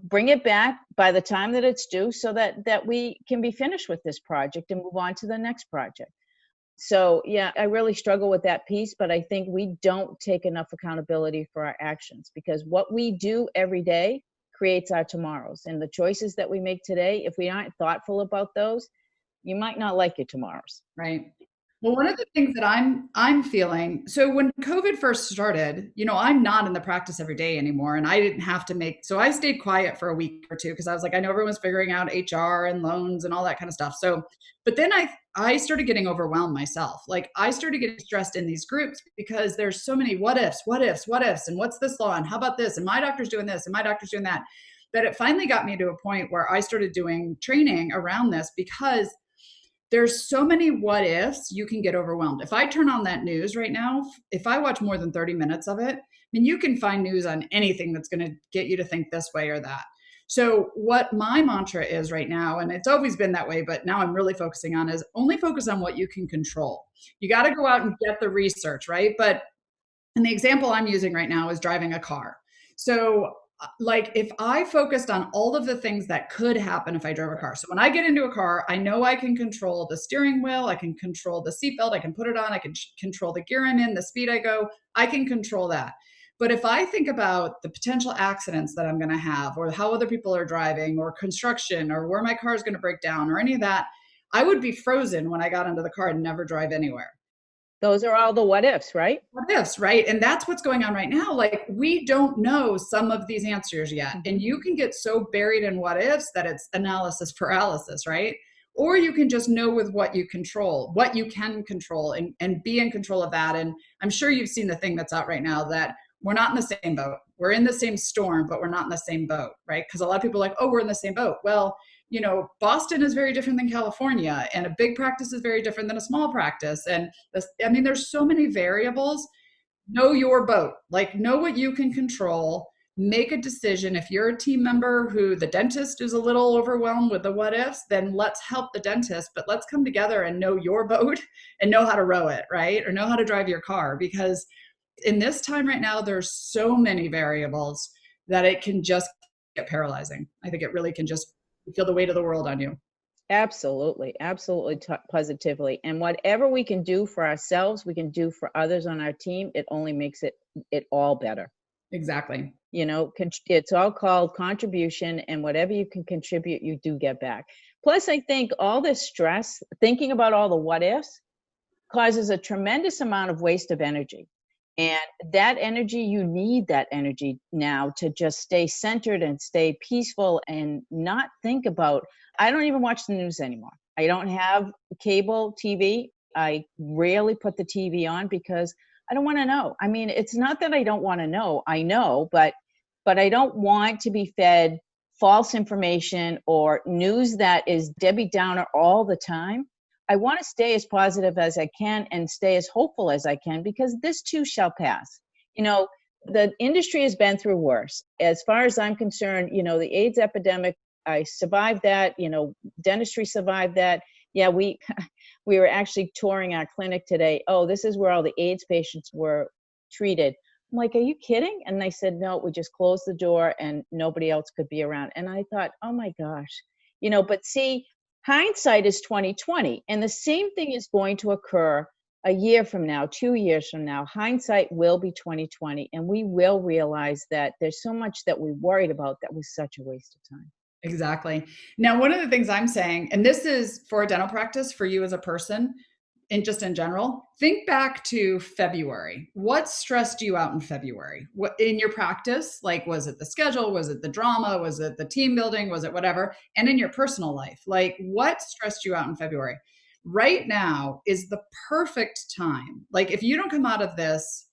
bring it back by the time that it's due, so that we can be finished with this project and move on to the next project. So, yeah, I really struggle with that piece, but I think we don't take enough accountability for our actions, because what we do every day creates our tomorrows. And the choices that we make today, if we aren't thoughtful about those, you might not like your tomorrows. Right. Well, one of the things that I'm feeling, so when COVID first started, I'm not in the practice every day anymore, and I didn't have to so I stayed quiet for a week or two, because I was like, I know everyone's figuring out HR and loans and all that kind of stuff. So, but then I started getting overwhelmed myself. Like, I started getting stressed in these groups, because there's so many what ifs, and what's this law, and how about this, and my doctor's doing this, and my doctor's doing that it finally got me to a point where I started doing training around this, because there's so many what ifs, you can get overwhelmed. If I turn on that news right now, if I watch more than 30 minutes of it, you can find news on anything that's going to get you to think this way or that. So what my mantra is right now, and it's always been that way, but now I'm really focusing on, is only focus on what you can control. You got to go out and get the research, right? But, and the example I'm using right now is driving a car. So like, if I focused on all of the things that could happen if I drove a car. So when I get into a car, I know I can control the steering wheel, I can control the seatbelt, I can put it on, I can control the gear I'm in, the speed I go, I can control that. But if I think about the potential accidents that I'm going to have, or how other people are driving, or construction, or where my car is going to break down, or any of that, I would be frozen when I got into the car and never drive anywhere. Those are all the what ifs, right? What ifs, right? And that's what's going on right now. Like, we don't know some of these answers yet. And you can get so buried in what ifs that it's analysis paralysis, right? Or you can just know with what you control, what you can control, and be in control of that. And I'm sure you've seen the thing that's out right now, that we're not in the same boat. We're in the same storm, but we're not in the same boat, right? Because a lot of people are like, oh, we're in the same boat. Well, Boston is very different than California, and a big practice is very different than a small practice. And there's so many variables. Know your boat, like, know what you can control, make a decision. If you're a team member who the dentist is a little overwhelmed with the what ifs, then let's help the dentist, but let's come together and know your boat and know how to row it, right? Or know how to drive your car, because in this time right now, there's so many variables that it can just get paralyzing. I think it really can just feel the weight of the world on you. Absolutely. Absolutely. Positively. And whatever we can do for ourselves, we can do for others on our team. It only makes it all better. Exactly. It's all called contribution, and whatever you can contribute, you do get back. Plus, I think all this stress, thinking about all the what ifs, causes a tremendous amount of waste of energy. And that energy, you need that energy now to just stay centered and stay peaceful and not think about. I don't even watch the news anymore. I don't have cable TV. I rarely put the TV on, because I don't want to know. I mean, it's not that I don't want to know. I know, but but I don't want to be fed false information or news that is Debbie Downer all the time. I want to stay as positive as I can and stay as hopeful as I can, because this too shall pass. You know, the industry has been through worse. As far as I'm concerned, you know, the AIDS epidemic, I survived that. You know, dentistry survived that. Yeah, we we were actually touring our clinic today. Oh, this is where all the AIDS patients were treated. I'm like, are you kidding? And they said, no, we just closed the door and nobody else could be around. And I thought, oh my gosh, you know, but see, hindsight is 2020. And the same thing is going to occur a year from now, 2 years from now. Hindsight will be 2020. And we will realize that there's so much that we worried about that was such a waste of time. Exactly. Now, one of the things I'm saying, and this is for a dental practice, for you as a person, and just in general, think back to February. What stressed you out in February? What in your practice? Like, was it the schedule? Was it the drama? Was it the team building? Was it whatever? And in your personal life, like, what stressed you out in February? Right now is the perfect time. Like, if you don't come out of this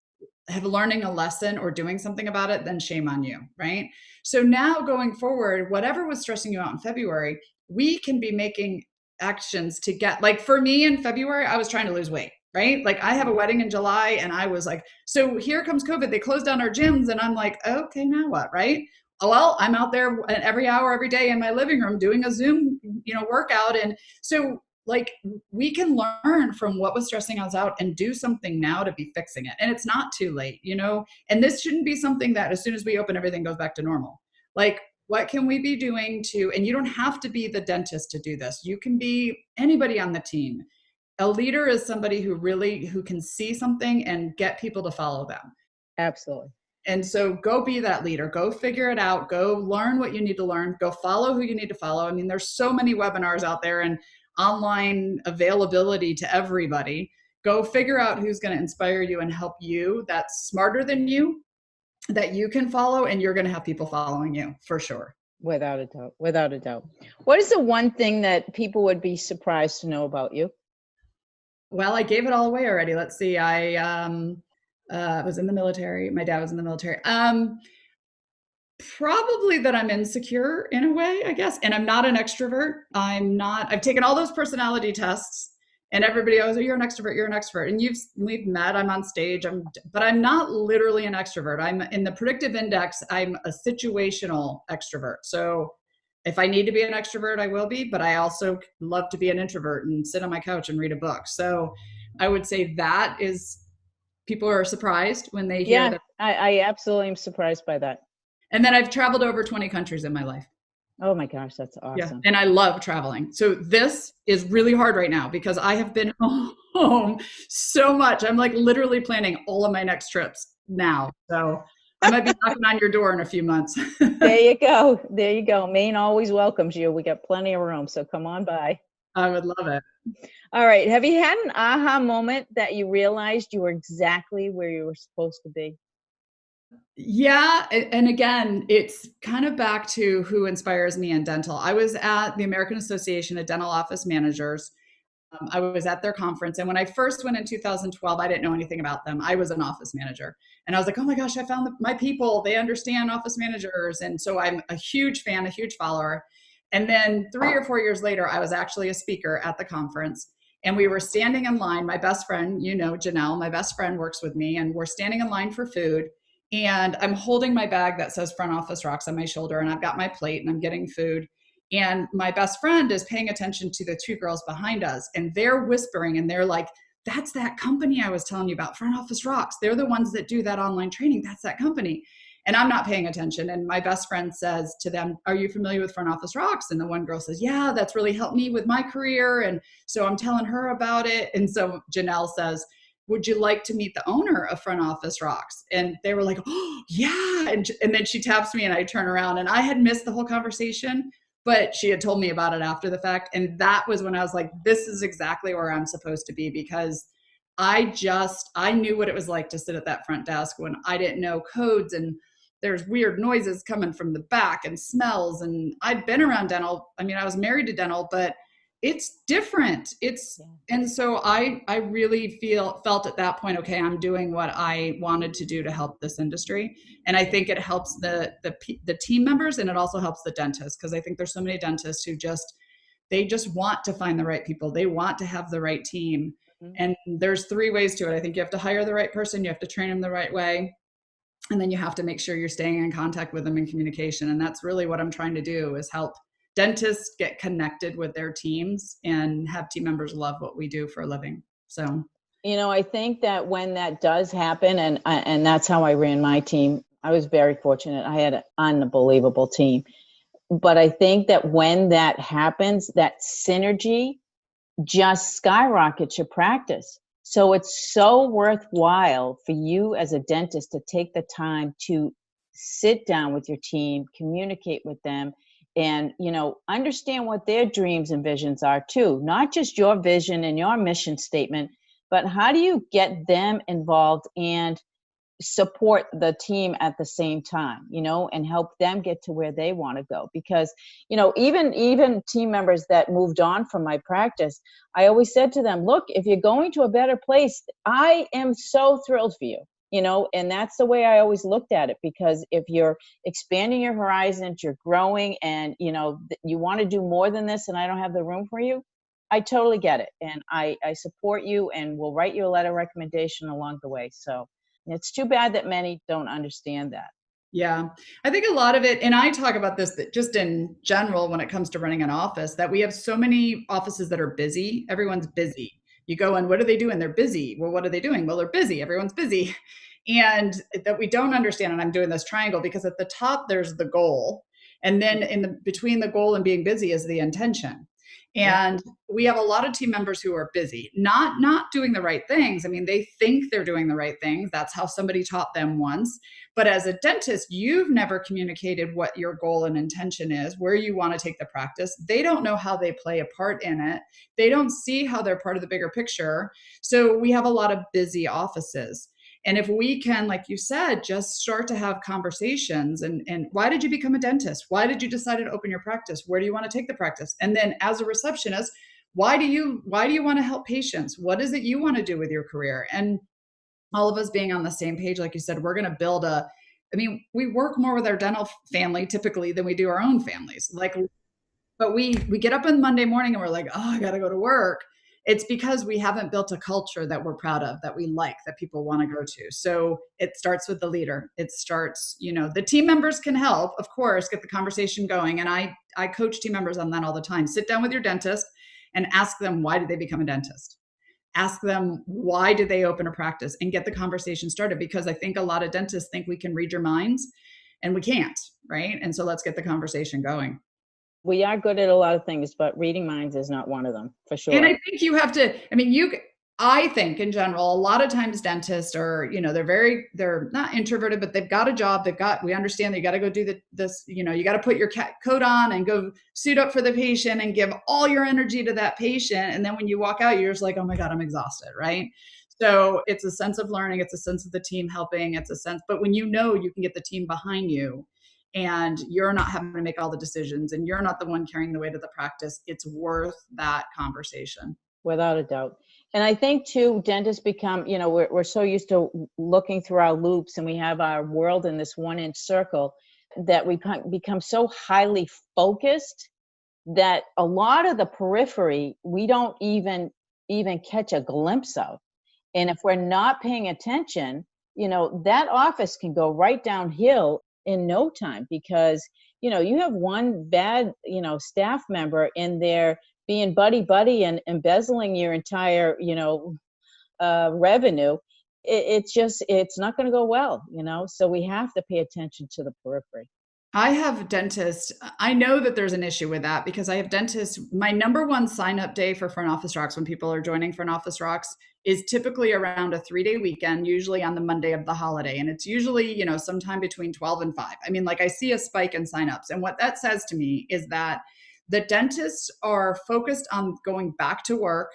have learning a lesson or doing something about it, then shame on you, right? So now going forward, whatever was stressing you out in February, we can be making actions to get, like, for me in February, I was trying to lose weight, right? Like, I have a wedding in July and I was like, so here comes COVID. They closed down our gyms and I'm like, okay, now what, right? Oh, well, I'm out there every hour, every day in my living room doing a Zoom, workout. And so, like, we can learn from what was stressing us out and do something now to be fixing it. And it's not too late, and this shouldn't be something that as soon as we open, everything goes back to normal. Like, what can we be doing and you don't have to be the dentist to do this. You can be anybody on the team. A leader is somebody who can see something and get people to follow them. Absolutely. And so go be that leader, go figure it out, go learn what you need to learn, go follow who you need to follow. I mean, there's so many webinars out there and online availability to everybody. Go figure out who's going to inspire you and help you, that's smarter than you, that you can follow, and you're going to have people following you for sure. Without a doubt. Without a doubt. What is the one thing that people would be surprised to know about you? Well, I gave it all away already. Let's see. I was in the military. My dad was in the military. Probably that I'm insecure in a way, I guess. And I'm not an extrovert. I've taken all those personality tests and everybody goes, oh, you're an extrovert, you're an extrovert. And we've met, I'm on stage, but I'm not literally an extrovert. I'm in the predictive index. I'm a situational extrovert. So if I need to be an extrovert, I will be, but I also love to be an introvert and sit on my couch and read a book. So I would say that is, people are surprised when they hear that. I absolutely am surprised by that. And then I've traveled over 20 countries in my life. Oh my gosh, that's awesome. Yeah. And I love traveling. So this is really hard right now because I have been home so much. I'm like literally planning all of my next trips now. So I might be knocking on your door in a few months. There you go. There you go. Maine always welcomes you. We got plenty of room. So come on by. I would love it. All right. Have you had an aha moment that you realized you were exactly where you were supposed to be? Yeah. And again, it's kind of back to who inspires me in dental. I was at the American Association of Dental Office Managers. I was at their conference. And when I first went in 2012, I didn't know anything about them. I was an office manager. And I was like, oh my gosh, I found my people. They understand office managers. And so I'm a huge fan, a huge follower. And then 3 or 4 years later, I was actually a speaker at the conference. And we were standing in line. My best friend, Janelle, my best friend works with me. And we're standing in line for food. And I'm holding my bag that says Front Office Rocks on my shoulder. And I've got my plate and I'm getting food. And my best friend is paying attention to the two girls behind us. And they're whispering and they're like, that's that company I was telling you about, Front Office Rocks. They're the ones that do that online training. That's that company. And I'm not paying attention. And my best friend says to them, are you familiar with Front Office Rocks? And the one girl says, yeah, that's really helped me with my career. And so I'm telling her about it. And so Janelle says, would you like to meet the owner of Front Office Rocks? And they were like, oh, yeah. And then she taps me and I turn around and I had missed the whole conversation, but she had told me about it after the fact. And that was when I was like, this is exactly where I'm supposed to be, because I knew what it was like to sit at that front desk when I didn't know codes and there's weird noises coming from the back and smells. And I'd been around dental. I mean, I was married to dental, but it's different. And so I really felt at that point, okay, I'm doing what I wanted to do to help this industry. And I think it helps the team members, and it also helps the dentists, because I think there's so many dentists who they just want to find the right people. They want to have the right team. And there's 3 ways to it. I think you have to hire the right person, you have to train them the right way, and then you have to make sure you're staying in contact with them in communication. And that's really what I'm trying to do, is help dentists get connected with their teams and have team members love what we do for a living. So, I think that when that does happen, and that's how I ran my team, I was very fortunate. I had an unbelievable team. But I think that when that happens, that synergy just skyrockets your practice. So it's so worthwhile for you as a dentist to take the time to sit down with your team, communicate with them, and understand what their dreams and visions are too. Not just your vision and your mission statement, but how do you get them involved and support the team at the same time, and help them get to where they want to go. Because, even team members that moved on from my practice, I always said to them, look, if you're going to a better place, I am so thrilled for you, and that's the way I always looked at it. Because if you're expanding your horizons, you're growing, and, you want to do more than this, and I don't have the room for you, I totally get it. And I support you, and will write you a letter of recommendation along the way. So it's too bad that many don't understand that. yeah, I think a lot of it, and I talk about this that just in general when it comes to running an office, that we have so many offices that are busy. Everyone's busy. You go in, what are they doing? They're busy. Well, what are they doing? Well, they're busy. Everyone's busy. And that we don't understand, and I'm doing this triangle because at the top there's the goal, and then between the goal and being busy is the intention. And we have a lot of team members who are busy, not doing the right things. I mean, they think they're doing the right things. That's how somebody taught them once. But as a dentist, you've never communicated what your goal and intention is, where you want to take the practice. They don't know how they play a part in it. They don't see how they're part of the bigger picture. So we have a lot of busy offices. And if we can, like you said, just start to have conversations and why did you become a dentist? Why did you decide to open your practice? Where do you want to take the practice? And then as a receptionist, why do you want to help patients? What is it you want to do with your career? And all of us being on the same page, like you said, we're going to build we work more with our dental family typically than we do our own families. But we get up on Monday morning and we're like, oh, I got to go to work. It's because we haven't built a culture that we're proud of, that we like, that people want to go to. So it starts with the leader. It starts, the team members can help, of course, get the conversation going. And I coach team members on that all the time. Sit down with your dentist and ask them, why did they become a dentist? Ask them, why did they open a practice, and get the conversation started. Because I think a lot of dentists think we can read your minds, and we can't, right? And so let's get the conversation going. We are good at a lot of things, but reading minds is not one of them, for sure. And I think you have to, I think in general, a lot of times dentists are, they're not introverted, but they've got a job. We understand that you got to go do this, you got to put your coat on and go suit up for the patient and give all your energy to that patient. And then when you walk out, you're just like, oh my God, I'm exhausted. Right. So it's a sense of learning. It's a sense of the team helping. But when you can get the team behind you, and you're not having to make all the decisions, and you're not the one carrying the weight of the practice, it's worth that conversation. Without a doubt. And I think too, dentists become, we're so used to looking through our loops, and we have our world in this 1-inch circle, that we become so highly focused that a lot of the periphery, we don't even catch a glimpse of. And if we're not paying attention, that office can go right downhill in no time, because you have one bad staff member in there being buddy and embezzling your entire revenue. It's not going to go well. So we have to pay attention to the periphery. I have dentists. I know that there's an issue with that, because I have dentists. My number one sign up day for Front Office Rocks, when people are joining Front Office Rocks, is typically around a 3-day weekend, usually on the Monday of the holiday. And it's usually, sometime between 12 and 5. I see a spike in signups. And what that says to me is that the dentists are focused on going back to work,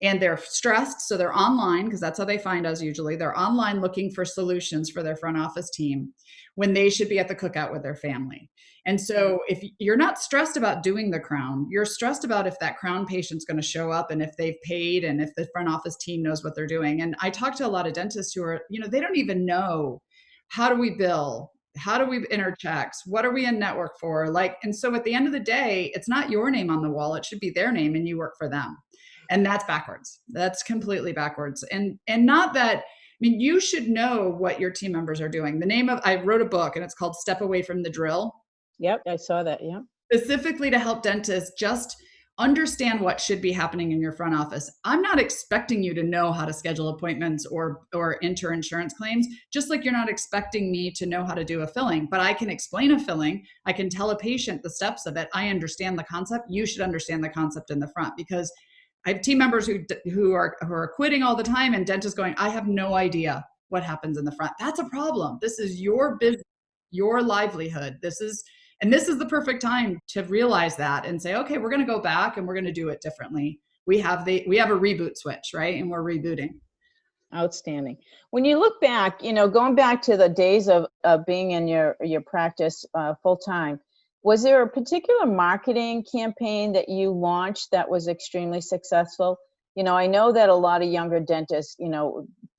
and they're stressed. So they're online, because that's how they find us usually. They're online looking for solutions for their front office team, when they should be at the cookout with their family. And so if you're not stressed about doing the crown, you're stressed about if that crown patient's going to show up and if they've paid and if the front office team knows what they're doing. And I talk to a lot of dentists who are, they don't even know, how do we bill? How do we enter checks? What are we in network for? And so at the end of the day, it's not your name on the wall. It should be their name and you work for them. And that's backwards. That's completely backwards. And not that, you should know what your team members are doing. I wrote a book and it's called Step Away from the Drill. Yep, I saw that. Yeah. Specifically to help dentists just understand what should be happening in your front office. I'm not expecting you to know how to schedule appointments or enter insurance claims, just like you're not expecting me to know how to do a filling, but I can explain a filling. I can tell a patient the steps of it. I understand the concept. You should understand the concept in the front, because I have team members who are quitting all the time, and dentists going, I have no idea what happens in the front. That's a problem. This is your business, your livelihood. This is the perfect time to realize that and say, okay, we're going to go back and we're going to do it differently. We have a reboot switch, right? And we're rebooting. Outstanding. When you look back, going back to the days of being in your practice full time, was there a particular marketing campaign that you launched that was extremely successful? I know that a lot of younger dentists,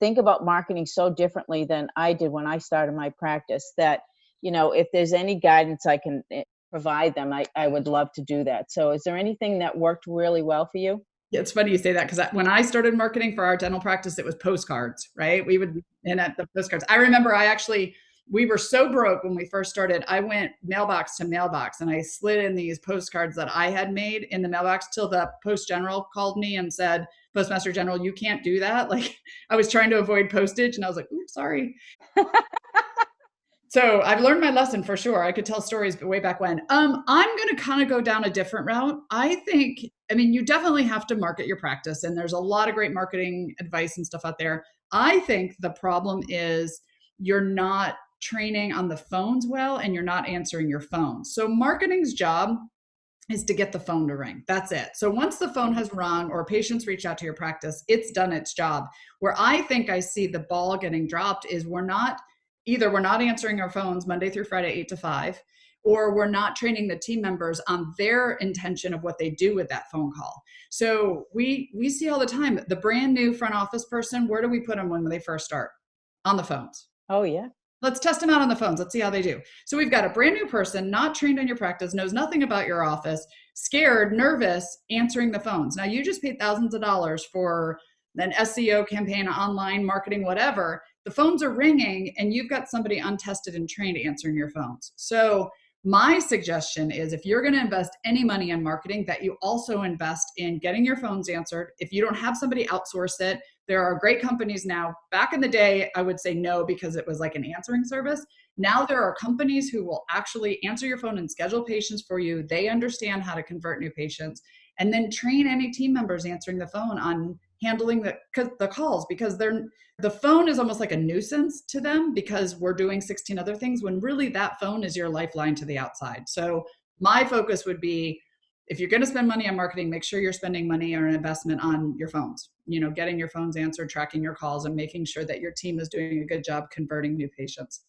think about marketing so differently than I did when I started my practice, that, if there's any guidance I can provide them, I would love to do that. So is there anything that worked really well for you? Yeah, it's funny you say that, because when I started marketing for our dental practice, it was postcards, right? We would in at the postcards. I remember we were so broke when we first started. I went mailbox to mailbox and I slid in these postcards that I had made in the mailbox till the Post General called me and said, Postmaster General, you can't do that. I was trying to avoid postage and I was like, oops, sorry. So I've learned my lesson for sure. I could tell stories way back when. I'm going to kind of go down a different route. I think, you definitely have to market your practice, and there's a lot of great marketing advice and stuff out there. I think the problem is you're not training on the phones well, and you're not answering your phone. So marketing's job is to get the phone to ring. That's it. So once the phone has rung or patients reach out to your practice, it's done its job. Where I think I see the ball getting dropped is we're not answering our phones Monday through Friday, 8 to 5, or we're not training the team members on their intention of what they do with that phone call. So we see all the time, the brand new front office person, where do we put them when they first start? On the phones. Oh, yeah. Let's test them out on the phones. Let's see how they do. So we've got a brand new person, not trained on your practice, knows nothing about your office, scared, nervous, answering the phones. Now you just paid thousands of dollars for an SEO campaign, online marketing, whatever. The phones are ringing and you've got somebody untested and trained answering your phones. So my suggestion is, if you're going to invest any money in marketing, that you also invest in getting your phones answered. If you don't have somebody, outsource it. There are great companies now. Back in the day, I would say no, because it was like an answering service. Now there are companies who will actually answer your phone and schedule patients for you. They understand how to convert new patients, and then train any team members answering the phone on handling the calls, because the phone is almost like a nuisance to them, because we're doing 16 other things, when really that phone is your lifeline to the outside. So my focus would be, if you're going to spend money on marketing, make sure you're spending money or an investment on your phones, getting your phones answered, tracking your calls, and making sure that your team is doing a good job converting new patients.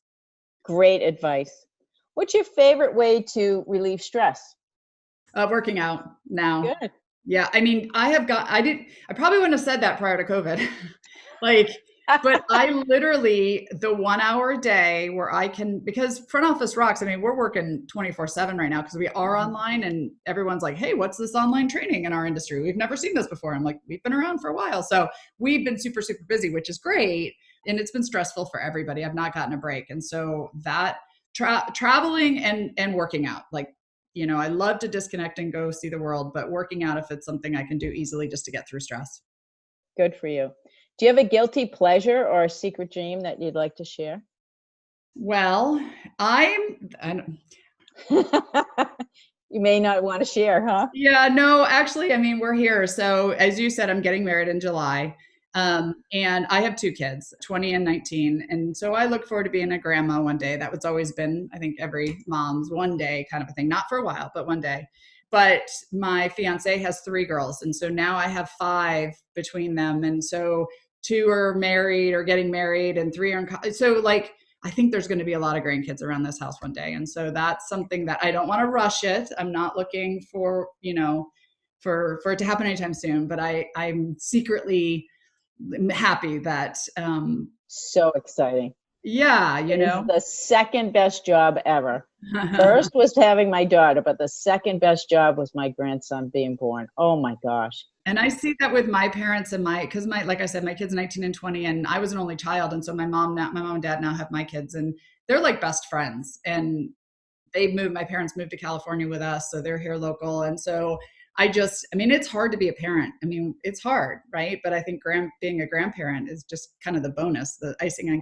Great advice. What's your favorite way to relieve stress? Working out now. Good. Yeah. I probably wouldn't have said that prior to COVID. But I literally, the 1 hour a day where I can, because front office rocks. We're working 24/7 right now because we are online, and everyone's like, hey, what's this online training in our industry? We've never seen this before. I'm like, we've been around for a while. So we've been super, super busy, which is great. And it's been stressful for everybody. I've not gotten a break. And so that traveling and working out, I love to disconnect and go see the world, but working out, if it's something I can do easily just to get through stress. Good for you. Do you have a guilty pleasure or a secret dream that you'd like to share? Well, You may not want to share, huh? Yeah, no, actually, we're here. So as you said, I'm getting married in July. And I have 2 kids, 20 and 19. And so I look forward to being a grandma one day. That was always been, I think, every mom's one day kind of a thing, not for a while, but one day. But my fiance has 3 girls. And so now I have 5 between them. And so 2 are married or getting married and 3 are in college. So I think there's going to be a lot of grandkids around this house one day. And so that's something that I don't want to rush it. I'm not looking for, for it to happen anytime soon, but I'm secretly happy that, So exciting. yeah, It is the second best job ever. First was having my daughter, but the second best job was my grandson being born. Oh my gosh. And I see that with my parents and because like I said, my kids 19 and 20, and I was an only child. And so my mom and dad now have my kids, and they're like best friends. And my parents moved to California with us, so they're here local. And so it's hard to be a parent. I mean, it's hard, right? But I think being a grandparent is just kind of the bonus, the icing on.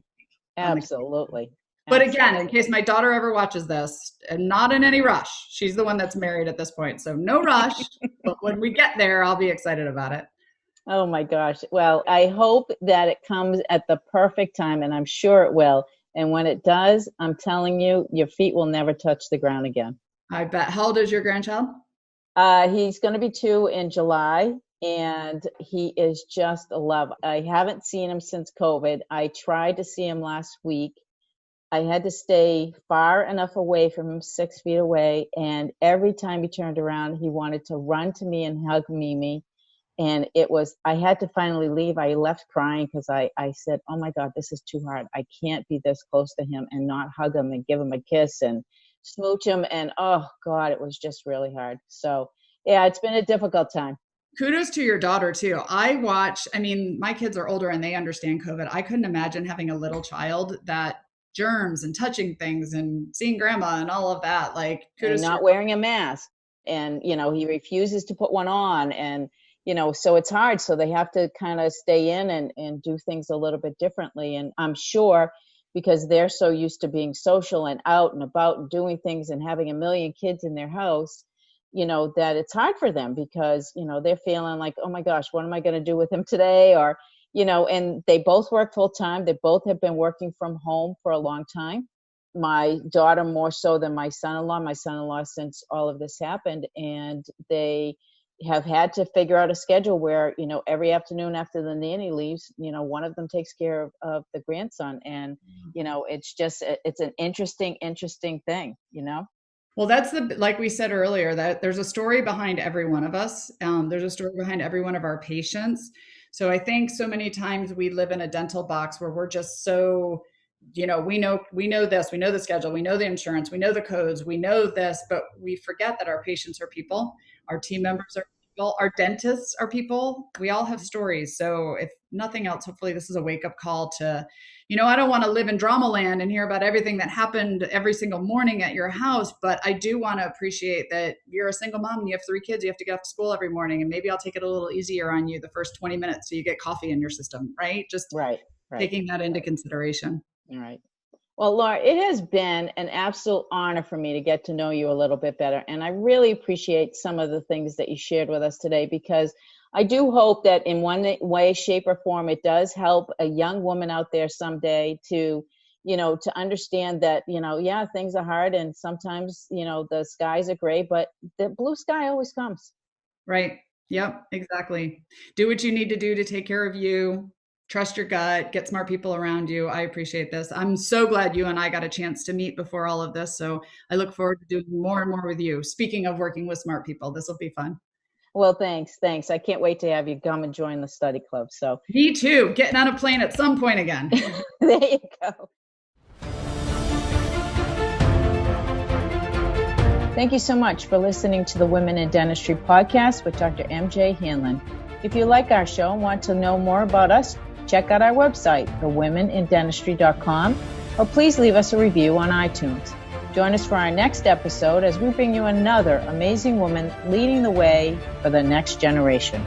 Absolutely. But again, in case my daughter ever watches this, and not in any rush, she's the one that's married at this point. So no rush, but when we get there, I'll be excited about it. Oh my gosh. Well, I hope that it comes at the perfect time, and I'm sure it will. And when it does, I'm telling you, your feet will never touch the ground again. I bet. How old is your grandchild? He's going to be 2 in July, and he is just a love. I haven't seen him since COVID. I tried to see him last week. I had to stay far enough away from him, 6 feet away. And every time he turned around, he wanted to run to me and hug me. And I had to finally leave. I left crying because I said, oh my God, this is too hard. I can't be this close to him and not hug him and give him a kiss and smooch him. And oh God, it was just really hard. So yeah, it's been a difficult time. Kudos to your daughter too. My kids are older and they understand COVID. I couldn't imagine having a little child that germs and touching things and seeing grandma and all of that. Like kudos. And not wearing a mask. And, he refuses to put one on. And, so it's hard. So they have to kind of stay in and do things a little bit differently. And I'm sure because they're so used to being social and out and about and doing things and having a million kids in their house, that it's hard for them because, they're feeling like, oh my gosh, what am I going to do with him today? Or, and they both work full time. They both have been working from home for a long time. My daughter more so than my son-in-law since all of this happened. And they have had to figure out a schedule where, every afternoon after the nanny leaves, one of them takes care of the grandson. And, it's an interesting thing, Well, that's like we said earlier, that there's a story behind every one of us. There's a story behind every one of our patients. So I think so many times we live in a dental box where we're just so, we know this, we know the schedule, we know the insurance, we know the codes, we know this, but we forget that our patients are people, our team members are people, our dentists are people. We all have stories. So if nothing else, hopefully this is a wake-up call to, I don't want to live in drama land and hear about everything that happened every single morning at your house, but I do want to appreciate that you're a single mom and you have 3 kids, you have to get off to school every morning, and maybe I'll take it a little easier on you the first 20 minutes so you get coffee in your system, right? Just right. Taking that into consideration. All right. Well, Laura, it has been an absolute honor for me to get to know you a little bit better. And I really appreciate some of the things that you shared with us today, because I do hope that in one way, shape, or form, it does help a young woman out there someday to understand that, things are hard and sometimes, the skies are gray, but the blue sky always comes. Right. Yep, exactly. Do what you need to do to take care of you. Trust your gut, get smart people around you. I appreciate this. I'm so glad you and I got a chance to meet before all of this. So I look forward to doing more and more with you. Speaking of working with smart people, this will be fun. Well, thanks. I can't wait to have you come and join the study club. So me too. Getting on a plane at some point again. There you go. Thank you so much for listening to the Women in Dentistry podcast with Dr. MJ Hanlon. If you like our show and want to know more about us, check out our website, thewomenindentistry.com, or please leave us a review on iTunes. Join us for our next episode as we bring you another amazing woman leading the way for the next generation.